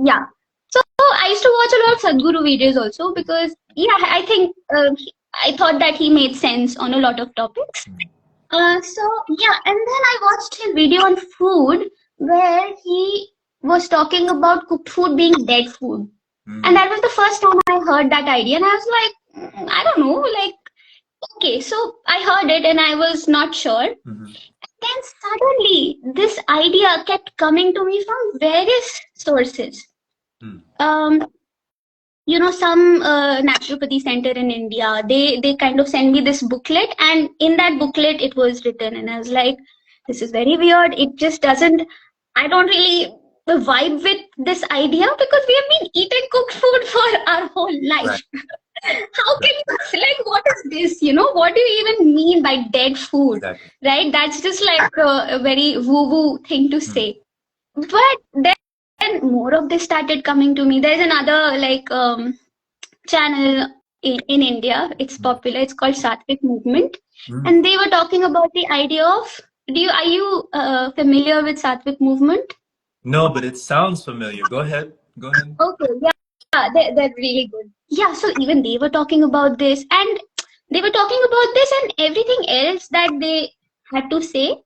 B: Yeah. So I used to watch a lot of Sadhguru videos also because, yeah, I think I thought that he made sense on a lot of topics. So yeah, and then I watched his video on food where he was talking about cooked food being dead food. And that was the first time I heard that idea. And I was like, I don't know, like, okay, so I heard it and I was not sure. Then suddenly this idea kept coming to me from various sources. Some naturopathy center in India, they kind of send me this booklet, and in that booklet it was written, and I was like, this is very weird. It just doesn't, I don't really vibe with this idea because we have been eating cooked food for our whole life. Right. How can you, like, what is this? What do you even mean by dead food? Exactly. Right? That's just like a very woo-woo thing to say. But then more of this started coming to me. There's another like channel in India. It's popular. It's called Sattvic Movement, and they were talking about the idea of. Are you familiar with Sattvic Movement?
A: No, but it sounds familiar. Go ahead.
B: Okay, yeah, they're really good. Yeah, so even they were talking about this, and they were talking about this and everything else that they had to say.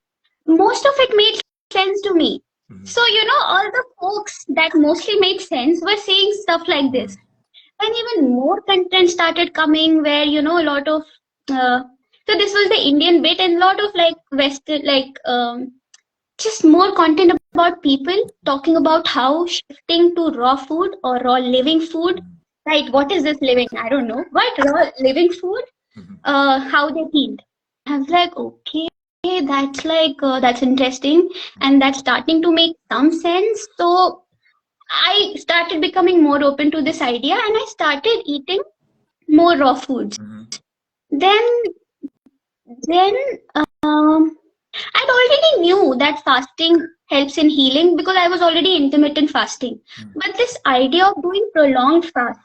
B: Most of it made sense to me. So, all the folks that mostly made sense were saying stuff like this. And even more content started coming where, a lot of, so this was the Indian bit, and a lot of like Western, like, just more content about people talking about how shifting to raw food or raw living food, right? What is this living? I don't know. But raw living food, how they healed. I was like, okay, that's interesting, and that's starting to make some sense. So I started becoming more open to this idea, and I started eating more raw foods. Then I already knew that fasting helps in healing because I was already intermittent fasting. But this idea of doing prolonged fast,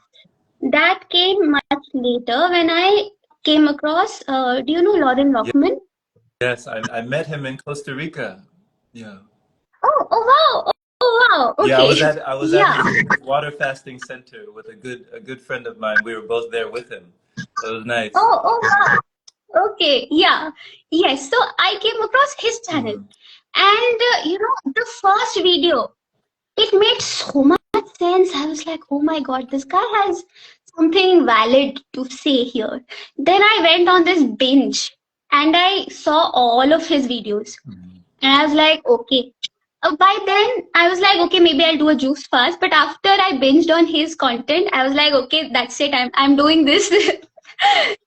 B: that came much later when I came across, do you know Lauren Lockman?
A: Yes, I met him in Costa Rica. Yeah.
B: Oh wow. Oh wow. Okay.
A: Yeah, I was at his water fasting center with a good friend of mine. We were both there with him. It was nice.
B: Oh, wow. Okay, yeah. Yes, so I came across his channel,
A: Mhm.
B: and the first video, it made so much sense. I was like, oh my God, this guy has something valid to say here. Then I went on this binge and I saw all of his videos.
A: Mhm.
B: And I was like, okay. By then, I was like, okay, maybe I'll do a juice fast. But after I binged on his content, I was like, okay, that's it. I'm doing this.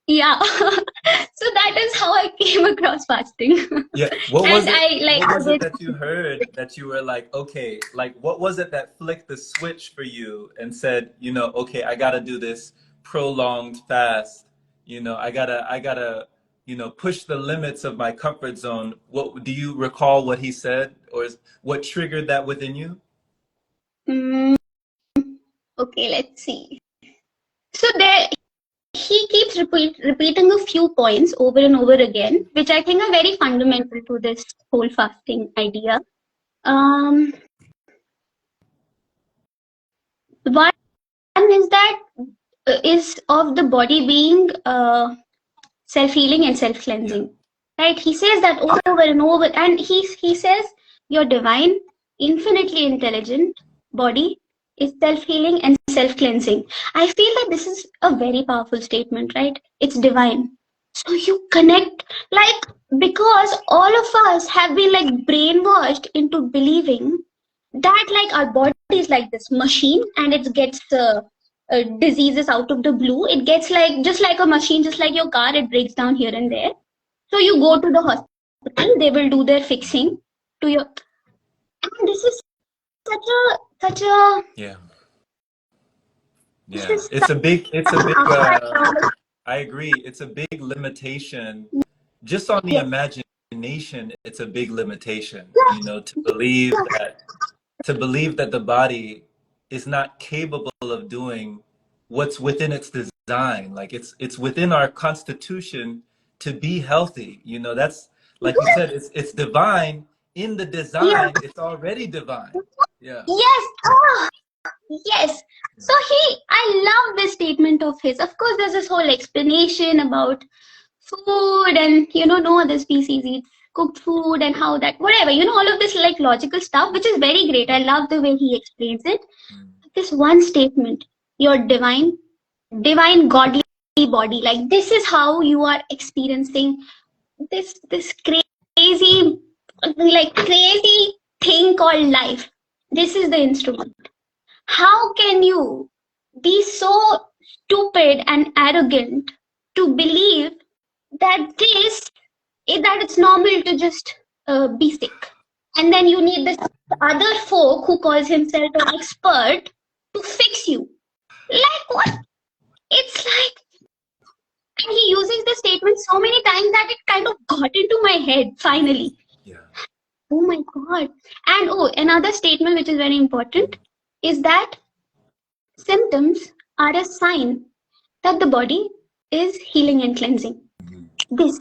B: Yeah. So that is how I came across fasting.
A: Yeah. What was
B: And
A: it?
B: I like
A: What
B: I
A: was it
B: did.
A: that you heard that you were like, okay, like what was it that flicked the switch for you and said, okay, I gotta do this prolonged fast. I gotta, push the limits of my comfort zone. What do you recall what he said, or what triggered that within you?
B: Mm, okay, let's see. So there, he keeps repeating a few points over and over again, which I think are very fundamental to this whole fasting idea. Um, One is that is of the body being self-healing and
A: Yeah.
B: self-cleansing. Right? He says that over and over, and he says your divine, infinitely intelligent body is self-healing and self-cleansing. I feel that this is a very powerful statement, right? It's divine. So you connect, like, because all of us have been like brainwashed into believing that like our body is like this machine and it gets diseases out of the blue. It gets like just like a machine, just like your car, it breaks down here and
A: Yeah.
B: there. So you go to the hospital, they will do their fixing to your. And this is such a
A: Yeah.
B: this
A: Yeah.
B: is
A: It's a big
B: such
A: I agree. It's a big limitation. Just on the
B: yes,
A: imagination, it's a big limitation,
B: yes,
A: to believe that the body is not capable of doing what's within its design. Like it's within our constitution to be healthy. That's like you said, it's divine in the
B: yes,
A: design, it's already divine. Yeah.
B: yes. Ah, yes. So I love this statement of his. Of course, there's this whole explanation about food and no other species eats cooked food and how that whatever all of this like logical stuff, which is very great. I love the way he explains it.
A: Mm.
B: This one statement, your divine godly body, like this is how you are experiencing this crazy like crazy thing called life. This is the instrument. How can you be so stupid and arrogant to believe that that it's normal to just be sick, and then you need this other folk who calls himself an expert to fix you? Like what? It's like, and he uses the statement so many times that it kind of got into my head finally.
A: Yeah.
B: Oh my God. And oh, another statement which is very important is that symptoms are a sign that the body is healing and cleansing.
A: Mhm.
B: This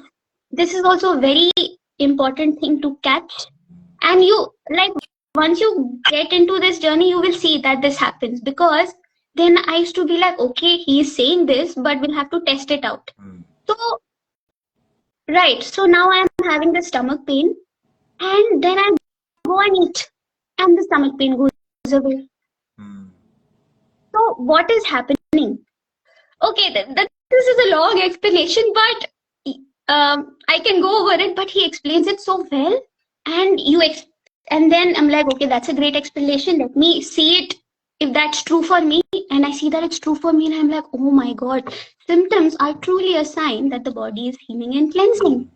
B: this is also a very important thing to catch. And you like once you get into this journey, you will see that this happens, because then I used to be like, okay, he is saying this, but we'll have to test it out.
A: Mm.
B: So right, so now I am having the stomach pain, and then I go and eat, and the stomach pain goes away.
A: Mm.
B: So what is happening? Okay, this is a long explanation, but I can go over it. But he explains it so well, and and then I'm like, okay, that's a great explanation. Let me see it if that's true for me, and I see that it's true for me, and I'm like, oh my God, symptoms are truly a sign that the body is healing and cleansing.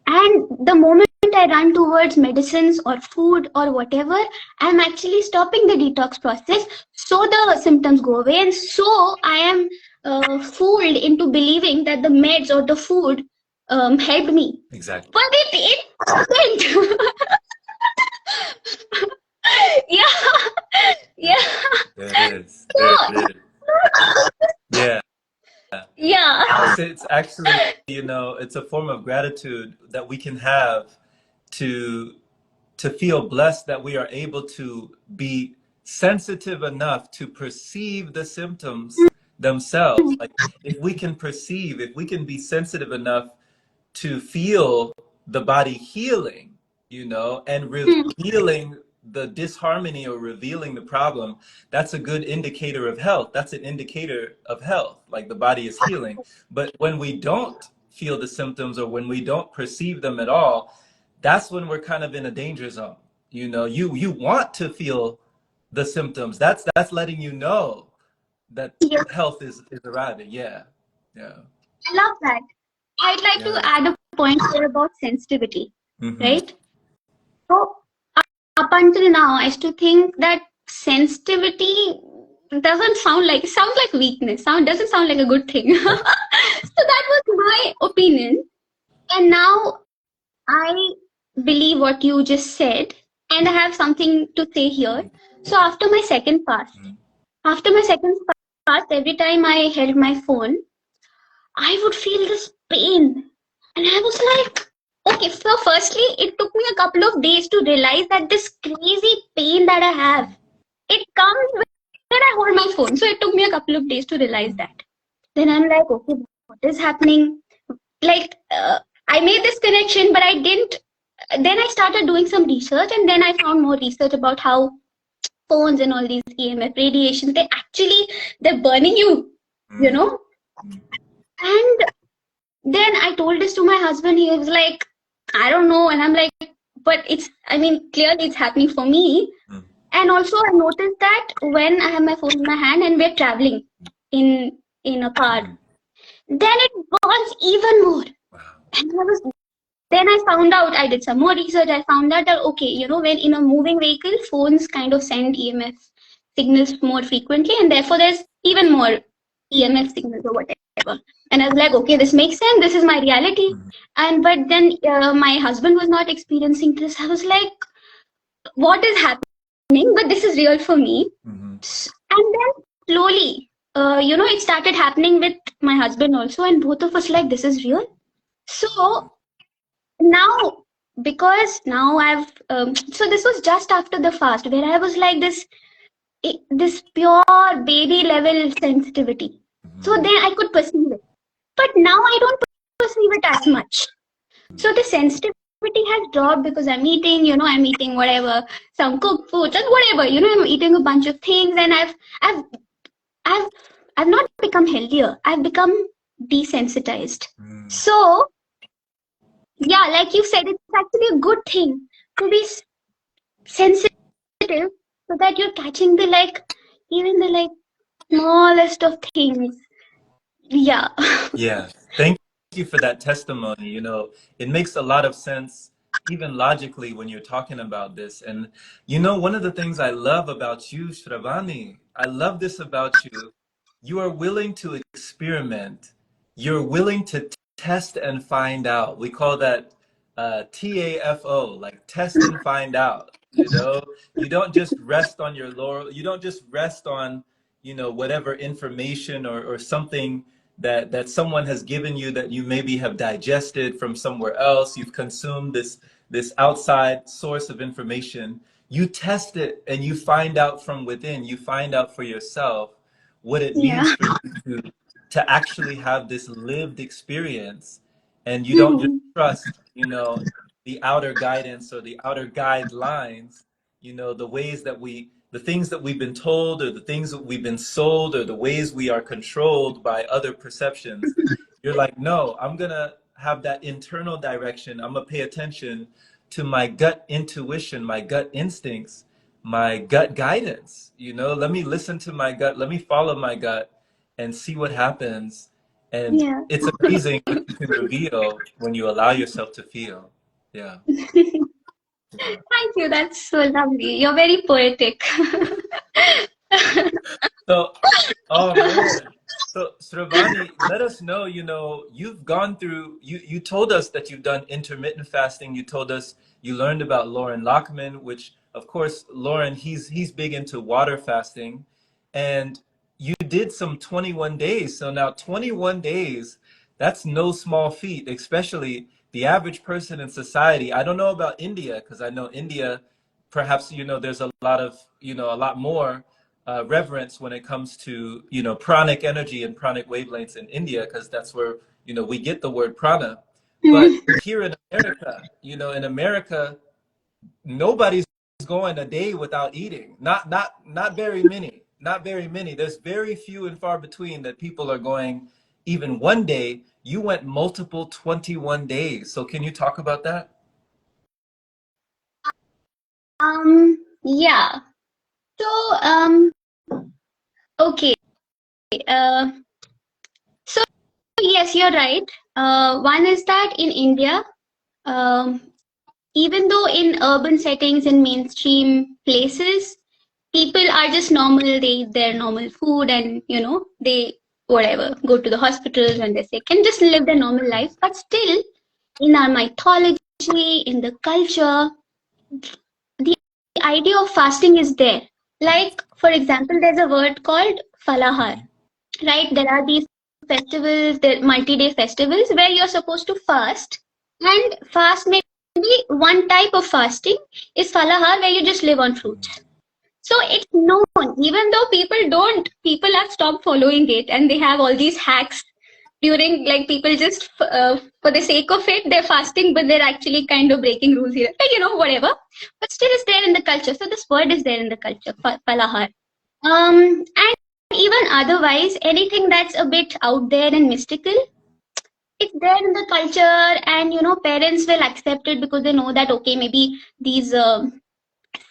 B: And the moment I run towards medicines or food or whatever, I'm actually stopping the detox process. So the symptoms go away. And so I am fooled into believing that the meds or the food helped me.
A: Exactly.
B: But it doesn't. Yeah. Yeah.
A: There it is. There
B: So,
A: it is. Yeah.
B: yeah.
A: It's actually, it's a form of gratitude that we can have to feel blessed that we are able to be sensitive enough to perceive the symptoms themselves. Like if we can perceive, if we can be sensitive enough to feel the body healing, you know, and
B: Hmm.
A: revealing the disharmony or revealing the problem, that's a good indicator of health. That's an indicator of health, like the body is healing. But when we don't feel the symptoms or when we don't perceive them at all, that's when we're kind of in a danger zone. You know, you want to feel the symptoms. That's letting you know that
B: Yes,
A: health is arriving. Yeah. Yeah.
B: I love that. I'd like to
A: Yeah.
B: add a point here about sensitivity,
A: Mm-hmm.
B: right? So up until now, I used to think that sensitivity doesn't sound like, it sounds like weakness. Sound doesn't sound like a good thing. So that was my opinion. And now I believe what you just said, and I have something to say here. So after my second fast, every time I held my phone, I would feel this pain. And I was like, okay, so firstly, it took me a couple of days to realize that this crazy pain that I have, it comes when I hold my phone. So it took me a couple of days to realize that. Then I'm like, okay, what is happening? Like, I made this connection, but I didn't. Then I started doing some research, and then I found more research about how phones and all these EMF radiations, they're burning you, you know. And then I told this to my husband. He was like, I don't know. And I'm like, but clearly it's happening for me. And also I noticed that when I have my phone in my hand and we're traveling in a car, then it burns even more. And then I found out, I did some more research. I found out that, okay, you know, when in a moving vehicle, phones kind of send EMF signals more frequently, and therefore there's even more EMF signals or whatever. And I was like, okay, this makes sense. This is my reality. But then my husband was not experiencing this. I was like, what is happening? But this is real for me. And then slowly, it started happening with my husband also, and both of us like, this is real. So now, because now I've so this was just after the fast where I was like this pure baby level sensitivity. So then I could perceive it, but now I don't perceive it as much. So the sensitivity has dropped because I'm eating whatever, some cooked foods and whatever, I'm eating a bunch of things, and I've I've I've not become healthier. I've become desensitized. So yeah, like you said, it's actually a good thing to be sensitive so that you're catching even the smallest of things. Yeah.
A: Yeah. Thank you for that testimony. You know, it makes a lot of sense, even logically, when you're talking about this. And, you know, one of the things I love about you, Sravani, I love this about you. You are willing to experiment. You're willing to test and find out. We call that TAFO, like test and find out. You know, you don't just rest on your laurel. You don't just rest on, you know, whatever information or something that someone has given you that you maybe have digested from somewhere else. You've consumed this outside source of information. You test it and you find out from within. You find out for yourself what it means
B: Yeah.
A: for you to actually have this lived experience, and you don't just
B: Hmm.
A: trust, you know, the outer guidance or the outer guidelines, you know, the things that we've been told or the things that we've been sold or the ways we are controlled by other perceptions. You're like, no, I'm gonna have that internal direction. I'm gonna pay attention to my gut intuition, my gut instincts, my gut guidance. You know, let me listen to my gut, let me follow my gut and see what happens. And
B: Yeah.
A: it's amazing what you can reveal when you allow yourself to feel. Yeah. Yeah.
B: Thank you. That's so lovely. You're very poetic.
A: So, oh man. So, Sravani, let us know, you know, you've gone through, you told us that you've done intermittent fasting. You told us you learned about Lauren Lockman, which, of course, Lauren, he's big into water fasting. And you did some 21 days. So now 21 days, that's no small feat, especially the average person in society. I don't know about India, because I know India, perhaps, you know, there's a lot of, you know, a lot more reverence when it comes to, pranic energy and pranic wavelengths in India, because that's where, we get the word prana. But here in America, nobody's going a day without eating. Not very many. Not very many. There's very few and far between that people are going even one day. You went multiple 21 days. So can you talk about that?
B: Yeah. So, okay. Uh, so yes, you're right. One is that in India, um, even though in urban settings, in mainstream places, people are just normal. They eat their normal food, and they whatever go to the hospitals when they're sick and just live their normal life. But still, in our mythology, in the culture, the idea of fasting is there. Like, for example, there's a word called falahar, right? There are these festivals, the multi-day festivals where you're supposed to fast, and fast maybe one type of fasting is falahar, where you just live on fruits. So it's known, even though people have stopped following it, and they have all these hacks during, like, people just for the sake of it, they're fasting, but they're actually kind of breaking rules here, like, whatever. But still, it's there in the culture. So this word is there in the culture, falahar. And even otherwise, anything that's a bit out there and mystical, it's there in the culture, and parents will accept it because they know that, okay, maybe these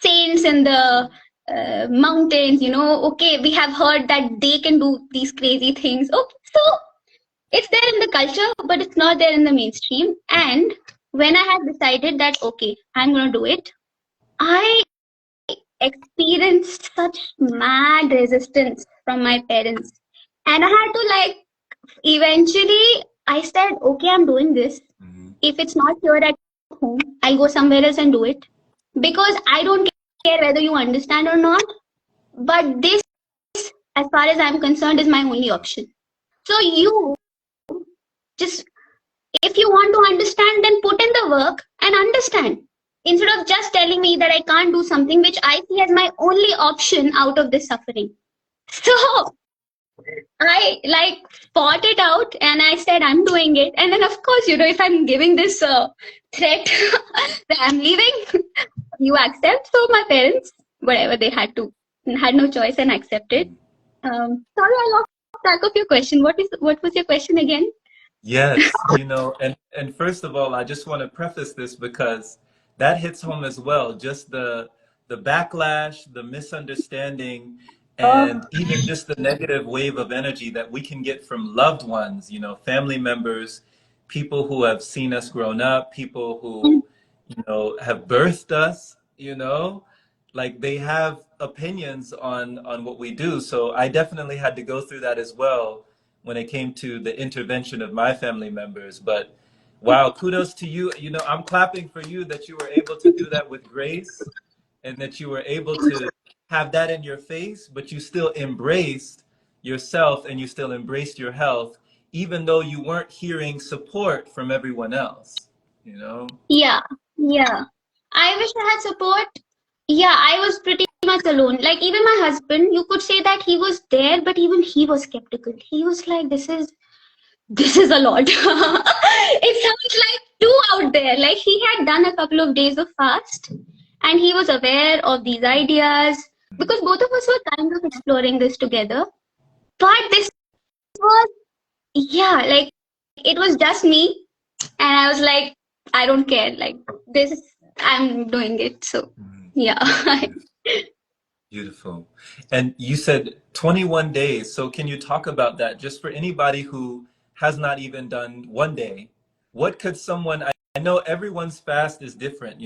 B: saints in the mountains, okay, we have heard that they can do these crazy things. Okay, so it's there in the culture, but it's not there in the mainstream. And when I had decided that, okay, I'm going to do it, I experienced such mad resistance from my parents. And I had to, like, eventually, I said, okay, I'm doing this. If it's not here at home, I'll go somewhere else and do it. Because I don't care whether you understand or not. But this, as far as I'm concerned, is my only option. So you just, if you want to understand, then put in the work and understand. Instead of just telling me that I can't do something which I see as my only option out of this suffering. So I, like, fought it out, and I said I'm doing it. And then, of course, if I'm giving this threat that I'm leaving, you accept. So my parents, whatever, they had no choice and accepted. Sorry, I lost track of your question. What was your question again?
A: Yes, and first of all, I just want to preface this because that hits home as well. Just the backlash, the misunderstanding, and even just the negative wave of energy that we can get from loved ones, family members, people who have seen us grown up, people who, have birthed us, like they have opinions on what we do. So I definitely had to go through that as well when it came to the intervention of my family members. But wow, kudos to you. I'm clapping for you that you were able to do that with grace, and that you were able to have that in your face, but you still embraced yourself and you still embraced your health, even though you weren't hearing support from everyone else,
B: Yeah, yeah. I wish I had support. Yeah, I was pretty much alone. Like, even my husband, you could say that he was there, but even he was skeptical. He was like, this is a lot. It sounds like too out there. Like, he had done a couple of days of fast, and he was aware of these ideas, because both of us were kind of exploring this together. But this was, yeah, like, it was just me, and I was like, I don't care. Like, this, I'm doing it. So, yeah.
A: Beautiful. And you said 21 days. So can you talk about that just for anybody who has not even done one day? What could someone, I know everyone's fast is different,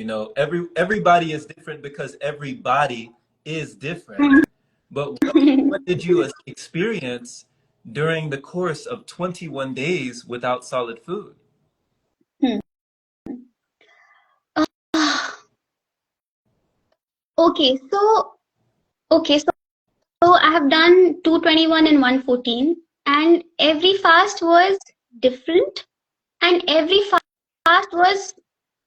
A: everybody is different because everybody is different. But what did you experience during the course of 21 days without solid food?
B: Okay, so I have done 221 and 114, and every fast was different, and every fast was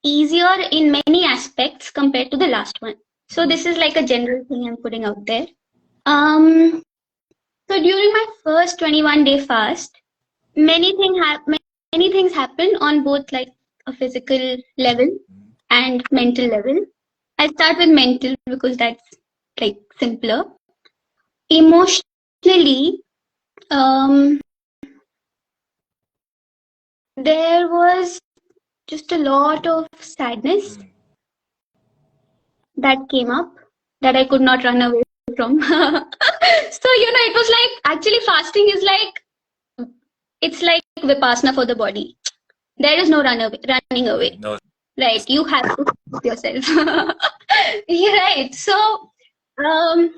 B: easier in many aspects compared to the last one. So this is like a general thing I'm putting out there. Um, so during my first 21-day fast, many things happened on both like a physical level and mental level. I'll start with mental because that's like simpler. Emotionally, um, there was just a lot of sadness that came up that I could not run away from. So, it was like actually fasting is like, it's like Vipassana for the body. There is no running away.
A: No.
B: Right. You have to stop yourself. You're right. So, um,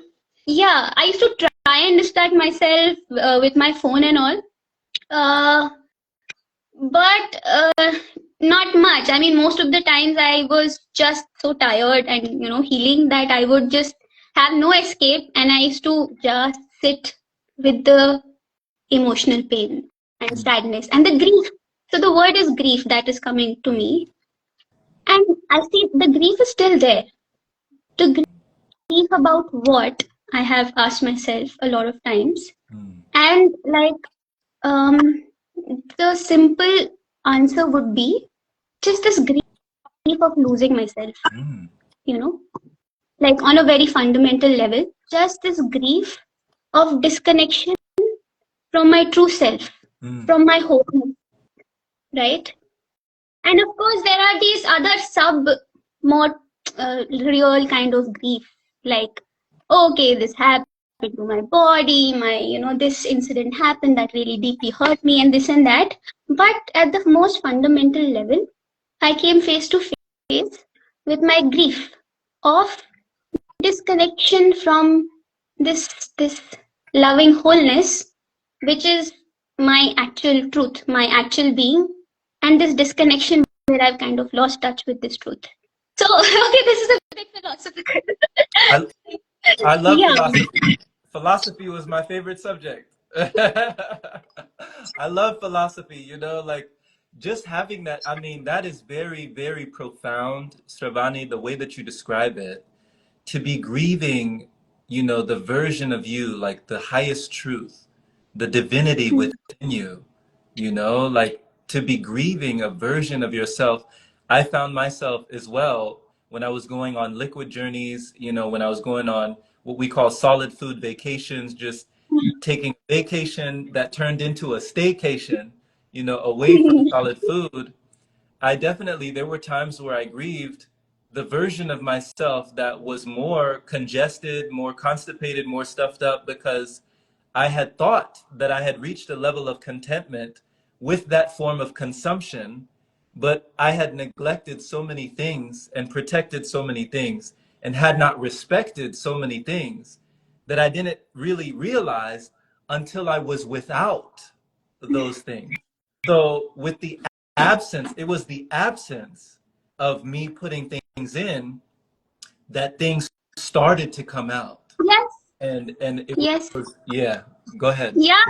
B: yeah, I used to try and distract myself with my phone and all. Uh, but not much. I mean, most of the times I was just so tired and healing that I would just have no escape, and I used to just sit with the emotional pain and sadness and the grief. So the word is grief that is coming to me, and I see the grief is still there. The grief about what I have asked myself a lot of times, and like um, the simple answer would be just this grief of losing myself, you know, like on a very fundamental level, just this grief of disconnection from my true self, from my home, right? And of course, there are these other more real kind of grief, like, okay, this happened to my body, this incident happened that really deeply hurt me, and this and that. But at the most fundamental level, I came face to face with my grief of disconnection from this loving wholeness, which is my actual truth, my actual being, and this disconnection where I've kind of lost touch with this truth. So okay, this is a bit philosophical.
A: I love
B: Yeah.
A: philosophy. Philosophy was my favorite subject. I love philosophy, like just having that. I mean, that is very, very profound, Sravani, the way that you describe it. To be grieving, the version of you, like the highest truth, the divinity within you, like to be grieving a version of yourself. I found myself as well when I was going on liquid journeys, when I was going on what we call solid food vacations, just taking vacation that turned into a staycation, away from solid food. There were times where I grieved the version of myself that was more congested, more constipated, more stuffed up because I had thought that I had reached a level of contentment with that form of consumption, but I had neglected so many things and protected so many things and had not respected so many things that I didn't really realize until I was without those things. So with the it was the absence of me putting things in that things started to come out.
B: Yes.
A: And it
B: Yes.
A: was, yeah, go ahead.
B: Yeah.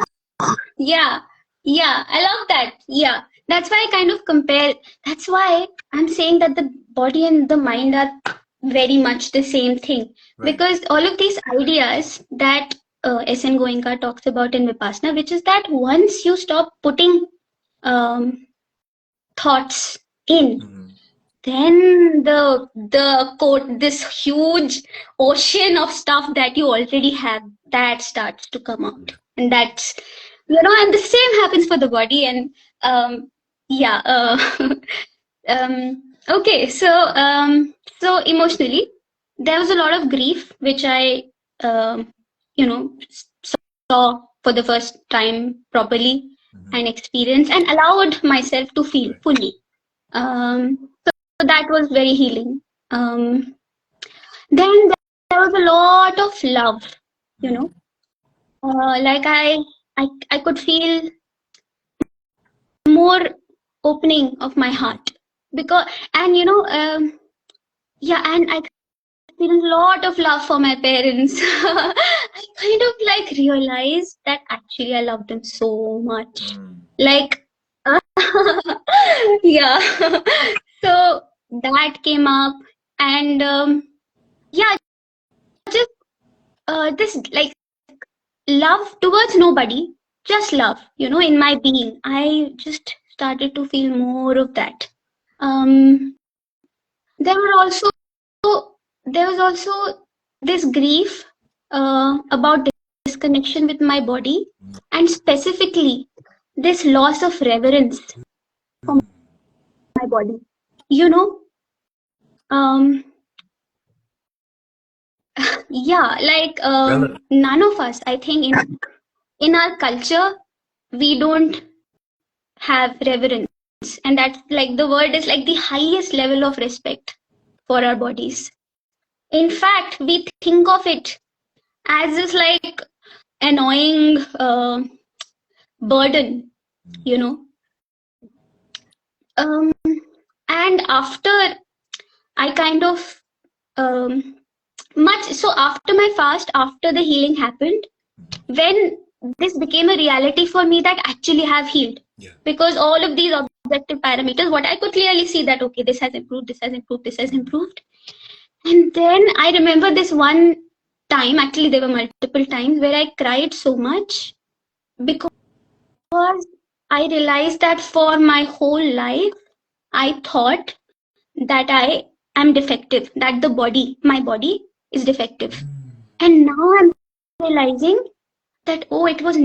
B: Yeah. Yeah. I love that. Yeah. That's why I kind of compare. That's why I'm saying that the body and the mind are very much the same thing.
A: Right.
B: Because all of these ideas that S.N. Goenka talks about in Vipassana, which is that once you stop putting um, thoughts in, then the quote, this huge ocean of stuff that you already have, that starts to come out, and that's and the same happens for the body. And yeah okay, so emotionally there was a lot of grief which I you know saw for the first time properly and experienced and allowed myself to feel fully. So that was very healing. Then there was a lot of love, you know, like I could feel more opening of my heart because, and yeah, and I feel a lot of love for my parents. I kind of like realized that actually I love them so much. Like, yeah. So that came up, and yeah, just this like love towards nobody, just love, in my being. I just started to feel more of that. Um, there were also there was also this grief about disconnection with my body, and specifically this loss of reverence for my body. You know, um, yeah, like
A: Relevant.
B: none of us, I think, in our culture, we don't have reverence, and that's like the word is like the highest level of respect for our bodies. In fact, we think of it as this like annoying burden, you know. Um, and after I kind of much so after my fast, after the healing happened, when this became a reality for me that actually have healed,
A: Yeah.
B: because all of these objective parameters, what I could clearly see that okay, this has improved, this has improved, this has improved. And then I remember this one time, actually there were multiple times where I cried so much because I realized that for my whole life I thought that I am defective, that my body is defective. And now I'm realizing that, oh, it was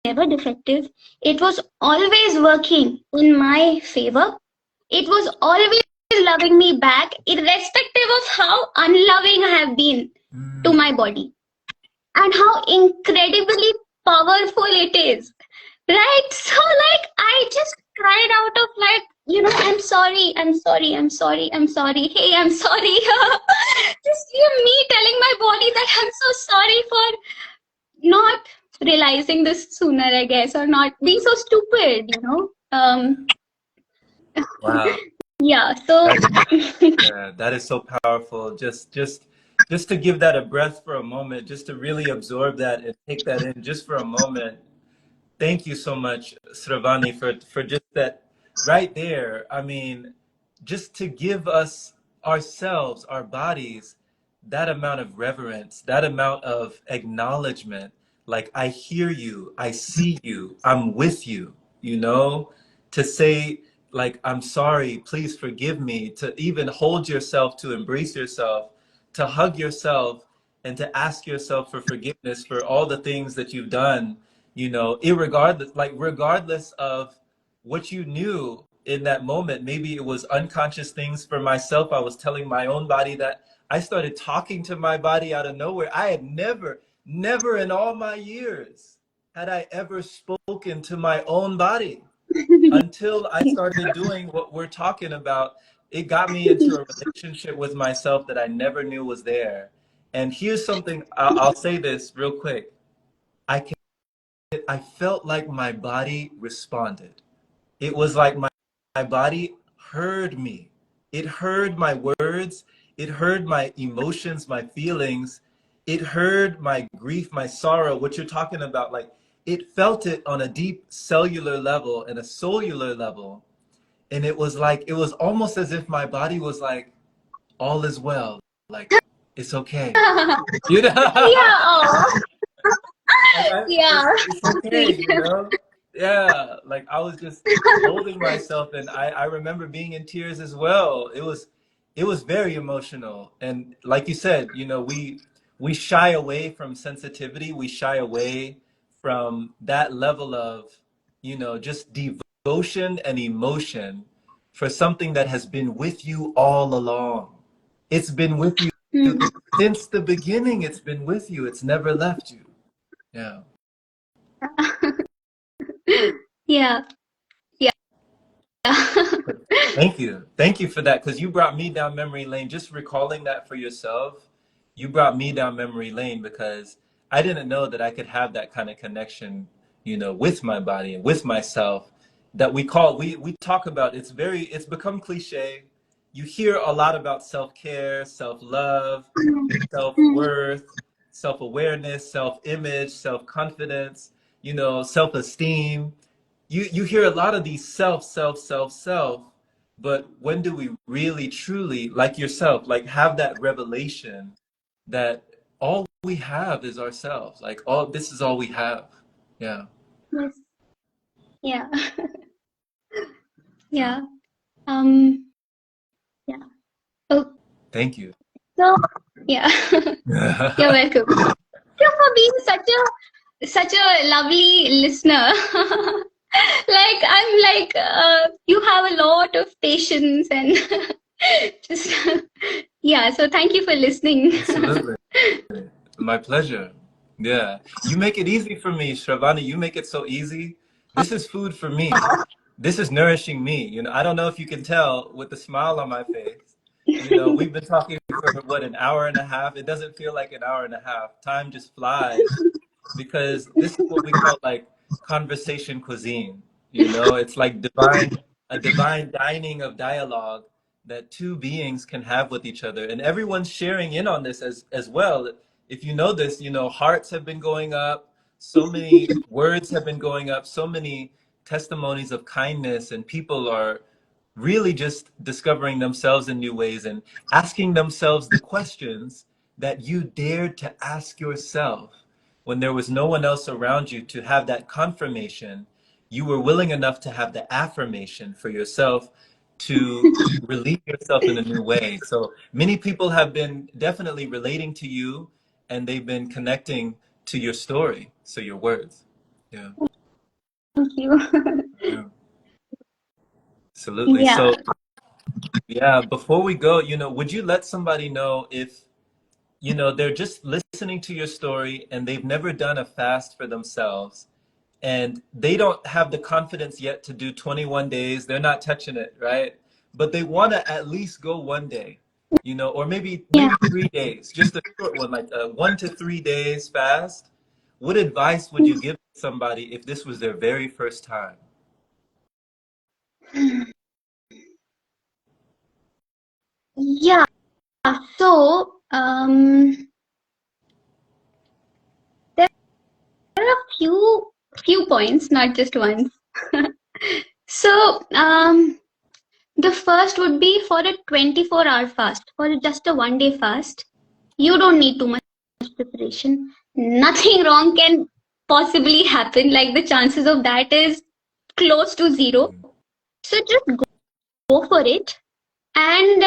B: never defective. It was always working in my favor. It was always loving me back, irrespective of how unloving I have been to my body, and how incredibly powerful it is. Right? So, like, I just cried out of, like, I'm sorry, I'm sorry, I'm sorry, I'm sorry. Hey, I'm sorry. Just me telling my body that I'm so sorry for not realizing this sooner, I guess, or not being so stupid.
A: Wow.
B: Yeah, so
A: Yeah, that is so powerful. Just to give that a breath for a moment, just to really absorb that and take that in just for a moment. Thank you so much, Sravani, for just that right there. I mean, just to give us ourselves, our bodies, that amount of reverence, that amount of acknowledgement. Like, I hear you, I see you, I'm with you, to say, like, I'm sorry, please forgive me, to even hold yourself, to embrace yourself, to hug yourself, and to ask yourself for forgiveness for all the things that you've done, irregardless, like regardless of what you knew in that moment. Maybe it was unconscious things. For myself, I was telling my own body that. I started talking to my body out of nowhere. I had never in all my years had I ever spoken to my own body until I started doing what we're talking about. It got me into a relationship with myself that I never knew was there. And here's something, I'll say this real quick. I felt like my body responded. It was like my body heard me. It heard my words. It heard my emotions, my feelings. It heard my grief, my sorrow, what you're talking about. Like, it felt it on a deep cellular level and a cellular level. And it was like, it was almost as if my body was like, all is well. Like, it's okay. You know?
B: yeah, oh,
A: Like,
B: yeah,
A: it's okay,
B: sweet.
A: Yeah, like I was just holding myself, and I remember being in tears as well. It was very emotional, and like you said, we shy away from sensitivity. We shy away from that level of, just devotion and emotion for something that has been with you all along. It's been with you
B: Mm.
A: since the beginning. It's been with you. It's never left you. Yeah.
B: Yeah, yeah.
A: Thank you. Thank you for that, because you brought me down memory lane. Just recalling that for yourself, you brought me down memory lane, because I didn't know that I could have that kind of connection, with my body and with myself, that we talk about. It's become cliche. You hear a lot about self-care, self-love,
B: Mm.
A: self-worth, self-awareness, self-image, self-confidence, self-esteem. You hear a lot of these self, but when do we really truly, like yourself, like have that revelation that all we have is ourselves. Like all this is all we have. Yeah.
B: Yes. Yeah. Yeah. Um, yeah. Oh,
A: Thank you.
B: so yeah. You're welcome. Thank you for being such a lovely listener. Like I'm like you have a lot of patience and just yeah. So thank you for listening.
A: Absolutely. My pleasure. Yeah. You make it easy for me, Shravani. You make it so easy. This is food for me. This is nourishing me. I don't know if you can tell with the smile on my face. We've been talking for what, an hour and a half? It doesn't feel like an hour and a half. Time just flies because this is what we call like conversation cuisine. It's like a divine dining of dialogue that two beings can have with each other, and everyone's sharing in on this as well. If you know this, hearts have been going up, so many words have been going up, so many testimonies of kindness, and people are really just discovering themselves in new ways and asking themselves the questions that you dared to ask yourself when there was no one else around you to have that confirmation. You were willing enough to have the affirmation for yourself to relieve yourself in a new way. So many people have been definitely relating to you, and they've been connecting to your story, so your words. Yeah,
B: Thank you.
A: yeah, absolutely.
B: Yeah.
A: So yeah, before we go, would you let somebody know if, they're just listening to your story and they've never done a fast for themselves, and they don't have the confidence yet to do 21 days. They're not touching it, right? But they want to at least go one day, or maybe
B: Yeah.
A: 3 days, just a short one, like 1 to 3 days fast. What advice would you give somebody if this was their very first time?
B: Yeah. So there are a few points, not just one. So the first would be for a 24-hour fast, for just a 1 day fast. You don't need too much preparation. Nothing wrong can possibly happen. Like the chances of that is close to zero. So just go for it. And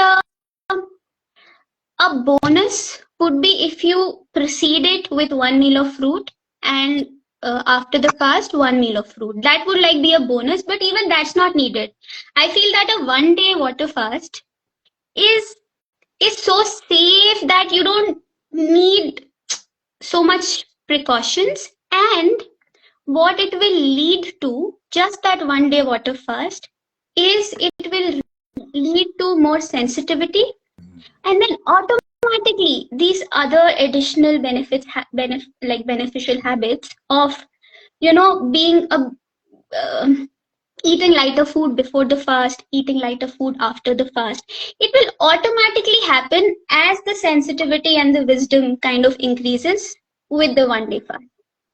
B: a bonus would be if you precede it with one meal of fruit, and after the fast, one meal of fruit. That would like be a bonus, but even that's not needed. I feel that a 1 day water fast is is so safe that you don't need so much precautions. And what it will lead to, just that 1 day water fast, is it will lead to more sensitivity, and then automatically these other additional benefits like beneficial habits of being a um eating lighter food before the fast, eating lighter food after the fast, it will automatically happen as the sensitivity and the wisdom kind of increases with the 1 day fast.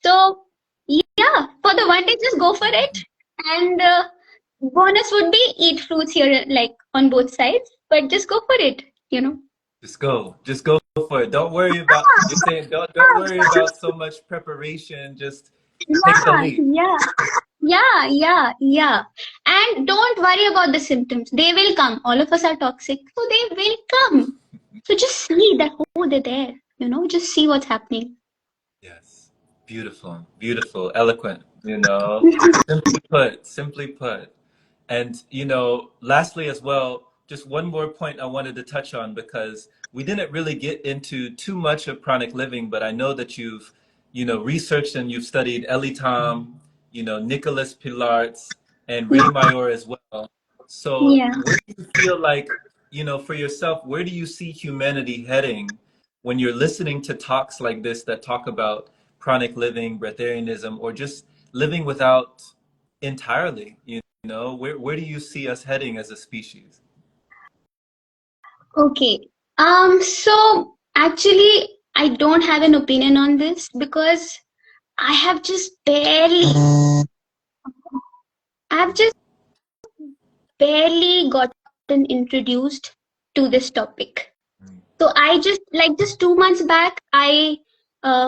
B: So yeah, for the 1 day, just go for it. And bonus would be eat fruits here, like on both sides, but just go for it.
A: Just go for it. Don't worry about, you're saying, don't worry about so much preparation. Just take the
B: Yeah,
A: leap.
B: yeah, yeah, yeah, yeah. And don't worry about the symptoms. They will come. All of us are toxic, so they will come. So just see that, oh, they're there. Just see what's happening.
A: Yes. Beautiful, beautiful, eloquent, simply put. And, lastly as well, just one more point I wanted to touch on, because we didn't really get into too much of chronic living, but I know that you've, researched and you've studied Ellie Tom, Nicholas Pilart's, and Ray Mayor as well. So
B: Yeah.
A: where do you feel like, for yourself, where do you see humanity heading when you're listening to talks like this that talk about chronic living, breatharianism, or just living without entirely? Where do you see us heading as a species?
B: Okay. So actually, I don't have an opinion on this because I have just I've just barely gotten introduced to this topic. So I just 2 months back, I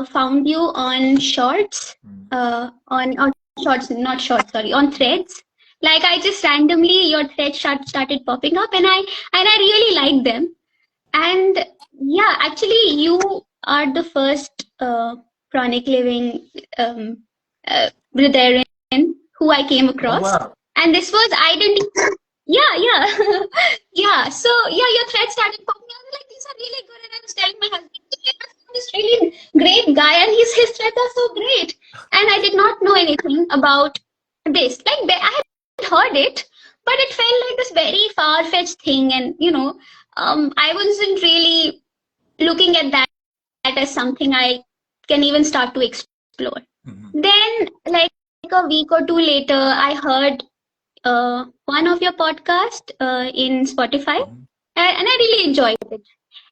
B: found you on shorts, on shorts, not shorts, sorry, on threads. Like I just randomly your threads started popping up, and I really liked them. And yeah, actually, you are the first chronic living brethren who I came
A: Oh
B: across.
A: wow.
B: And this was, I didn't, yeah, yeah, yeah. So, yeah, your thread started popping up. Like, these are really good. And I was telling my husband, "Hey, I found this really great guy, and his threads are so great." And I did not know anything about this. Like, I had heard it, but it felt like this very far fetched thing. And, I wasn't really looking at that as something I can even start to explore. Then, like a week or two later, I heard one of your podcast in Spotify, and I really enjoyed it.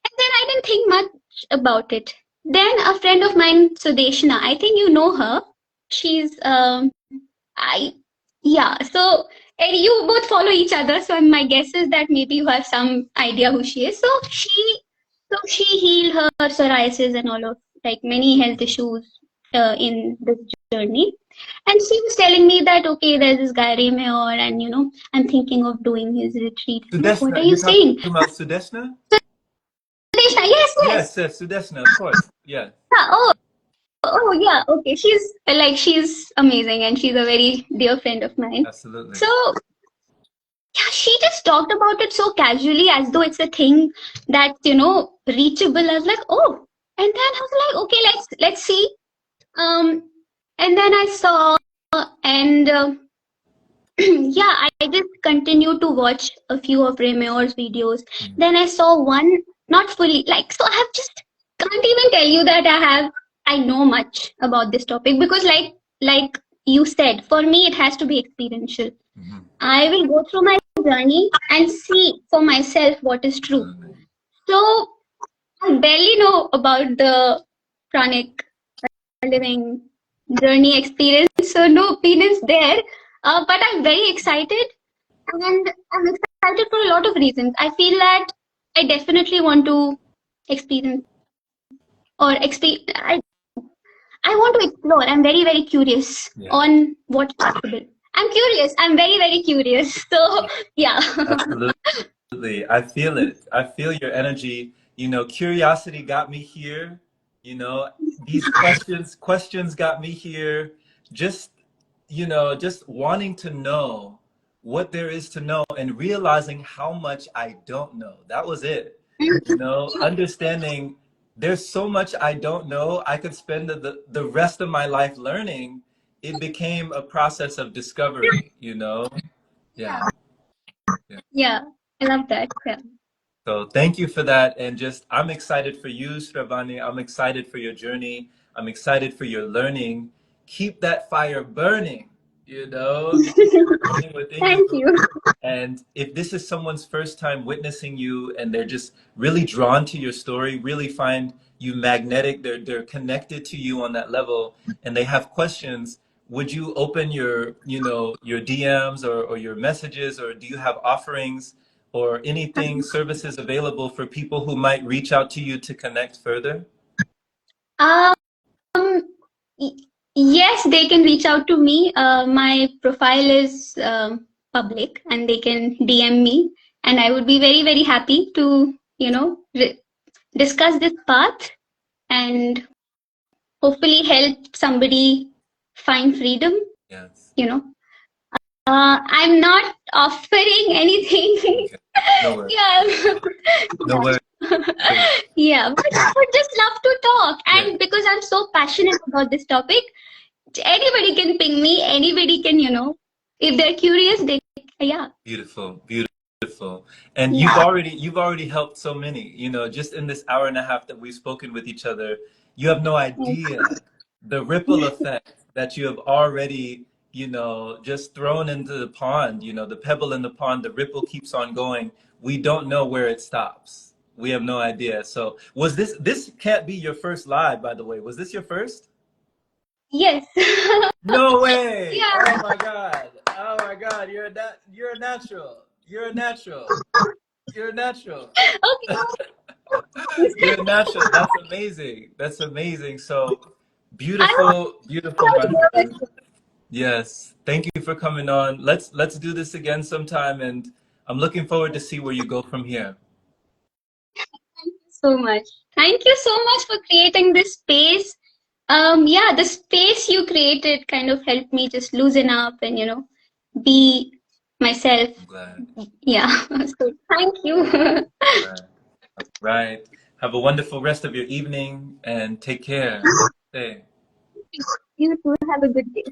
B: And then I didn't think much about it. Then a friend of mine, Sudeshna, I think you know her. She's I yeah. So and you both follow each other. So my guess is that maybe you have some idea who she is. So she healed her psoriasis and all of like many health issues in this journey. And she was telling me that okay, there's this guy Remayor, and I'm thinking of doing his retreat. I'm like, what are
A: Sudeshna,
B: you
A: you're talking
B: saying?
A: about Sudeshna?
B: Sudeshna, yes, yes.
A: Yes, Sudeshna, of course. Yeah,
B: Yeah, oh yeah, okay. She's amazing, and she's a very dear friend of mine.
A: absolutely.
B: So yeah, she just talked about it so casually as though it's a thing that's reachable. I was like, oh, and then I was like, okay, let's see. And then I saw, and yeah, I just continued to watch a few of Remayor's videos. Then I saw one, not fully, like, so I have just can't even tell you that I know much about this topic, because like you said, for me it has to be experiential. I will go through my journey and see for myself what is true. So I barely know about the chronic living journey experience, so no opinions there. But I'm very excited, and I'm excited for a lot of reasons. I feel that I definitely want to experience or I want to explore. I'm very, very curious on what's possible. I'm curious. I'm very, very curious. So, yeah.
A: Absolutely. I feel it. I feel your energy. Curiosity got me here. These questions got me here. Just, just wanting to know what there is to know and realizing how much I don't know. That was it. Understanding there's so much I don't know. I could spend the rest of my life learning. It became a process of discovery, Yeah.
B: Yeah. I love that. Yeah.
A: So thank you for that. And I'm excited for you, Sravani. I'm excited for your journey. I'm excited for your learning. Keep that fire burning, keep it burning within
B: Thank
A: you.
B: you.
A: And if this is someone's first time witnessing you and they're just really drawn to your story, really find you magnetic, they're connected to you on that level, and they have questions, would you open your DMs or your messages, or do you have offerings or anything, services available for people who might reach out to you to connect further?
B: Um, yes, they can reach out to me. My profile is public, and they can DM me, and I would be very, very happy to, discuss this path and hopefully help somebody find freedom.
A: Yes.
B: I'm not offering anything.
A: Okay. No worries.
B: Yeah.
A: No worries.
B: Yeah, but I would just love to talk.
A: Yeah.
B: And because I'm so passionate about this topic, anybody can ping me, anybody can, if they're curious, yeah.
A: Beautiful, beautiful. And you've already helped so many, just in this hour and a half that we've spoken with each other. You have no idea the ripple effect that you have already, just thrown into the pond, the pebble in the pond, the ripple keeps on going. We don't know where it stops. We have no idea. So this can't be your first live, by the way. Was this your first?
B: Yes.
A: No way.
B: Yeah.
A: Oh my God. Oh my God. You're a natural. You're a natural. You're a natural.
B: Okay.
A: You're a natural. That's amazing. That's amazing. So
B: I
A: beautiful, beautiful, my
B: was
A: friend. Yes. Thank you for coming on. Let's do this again sometime, and I'm looking forward to see where you go from here.
B: so much. Thank you so much for creating this space. Yeah, the space you created kind of helped me just loosen up and, be myself.
A: I'm glad.
B: Yeah. So thank you.
A: Right. Right. Have a wonderful rest of your evening and take care. Stay.
B: You too have a good day.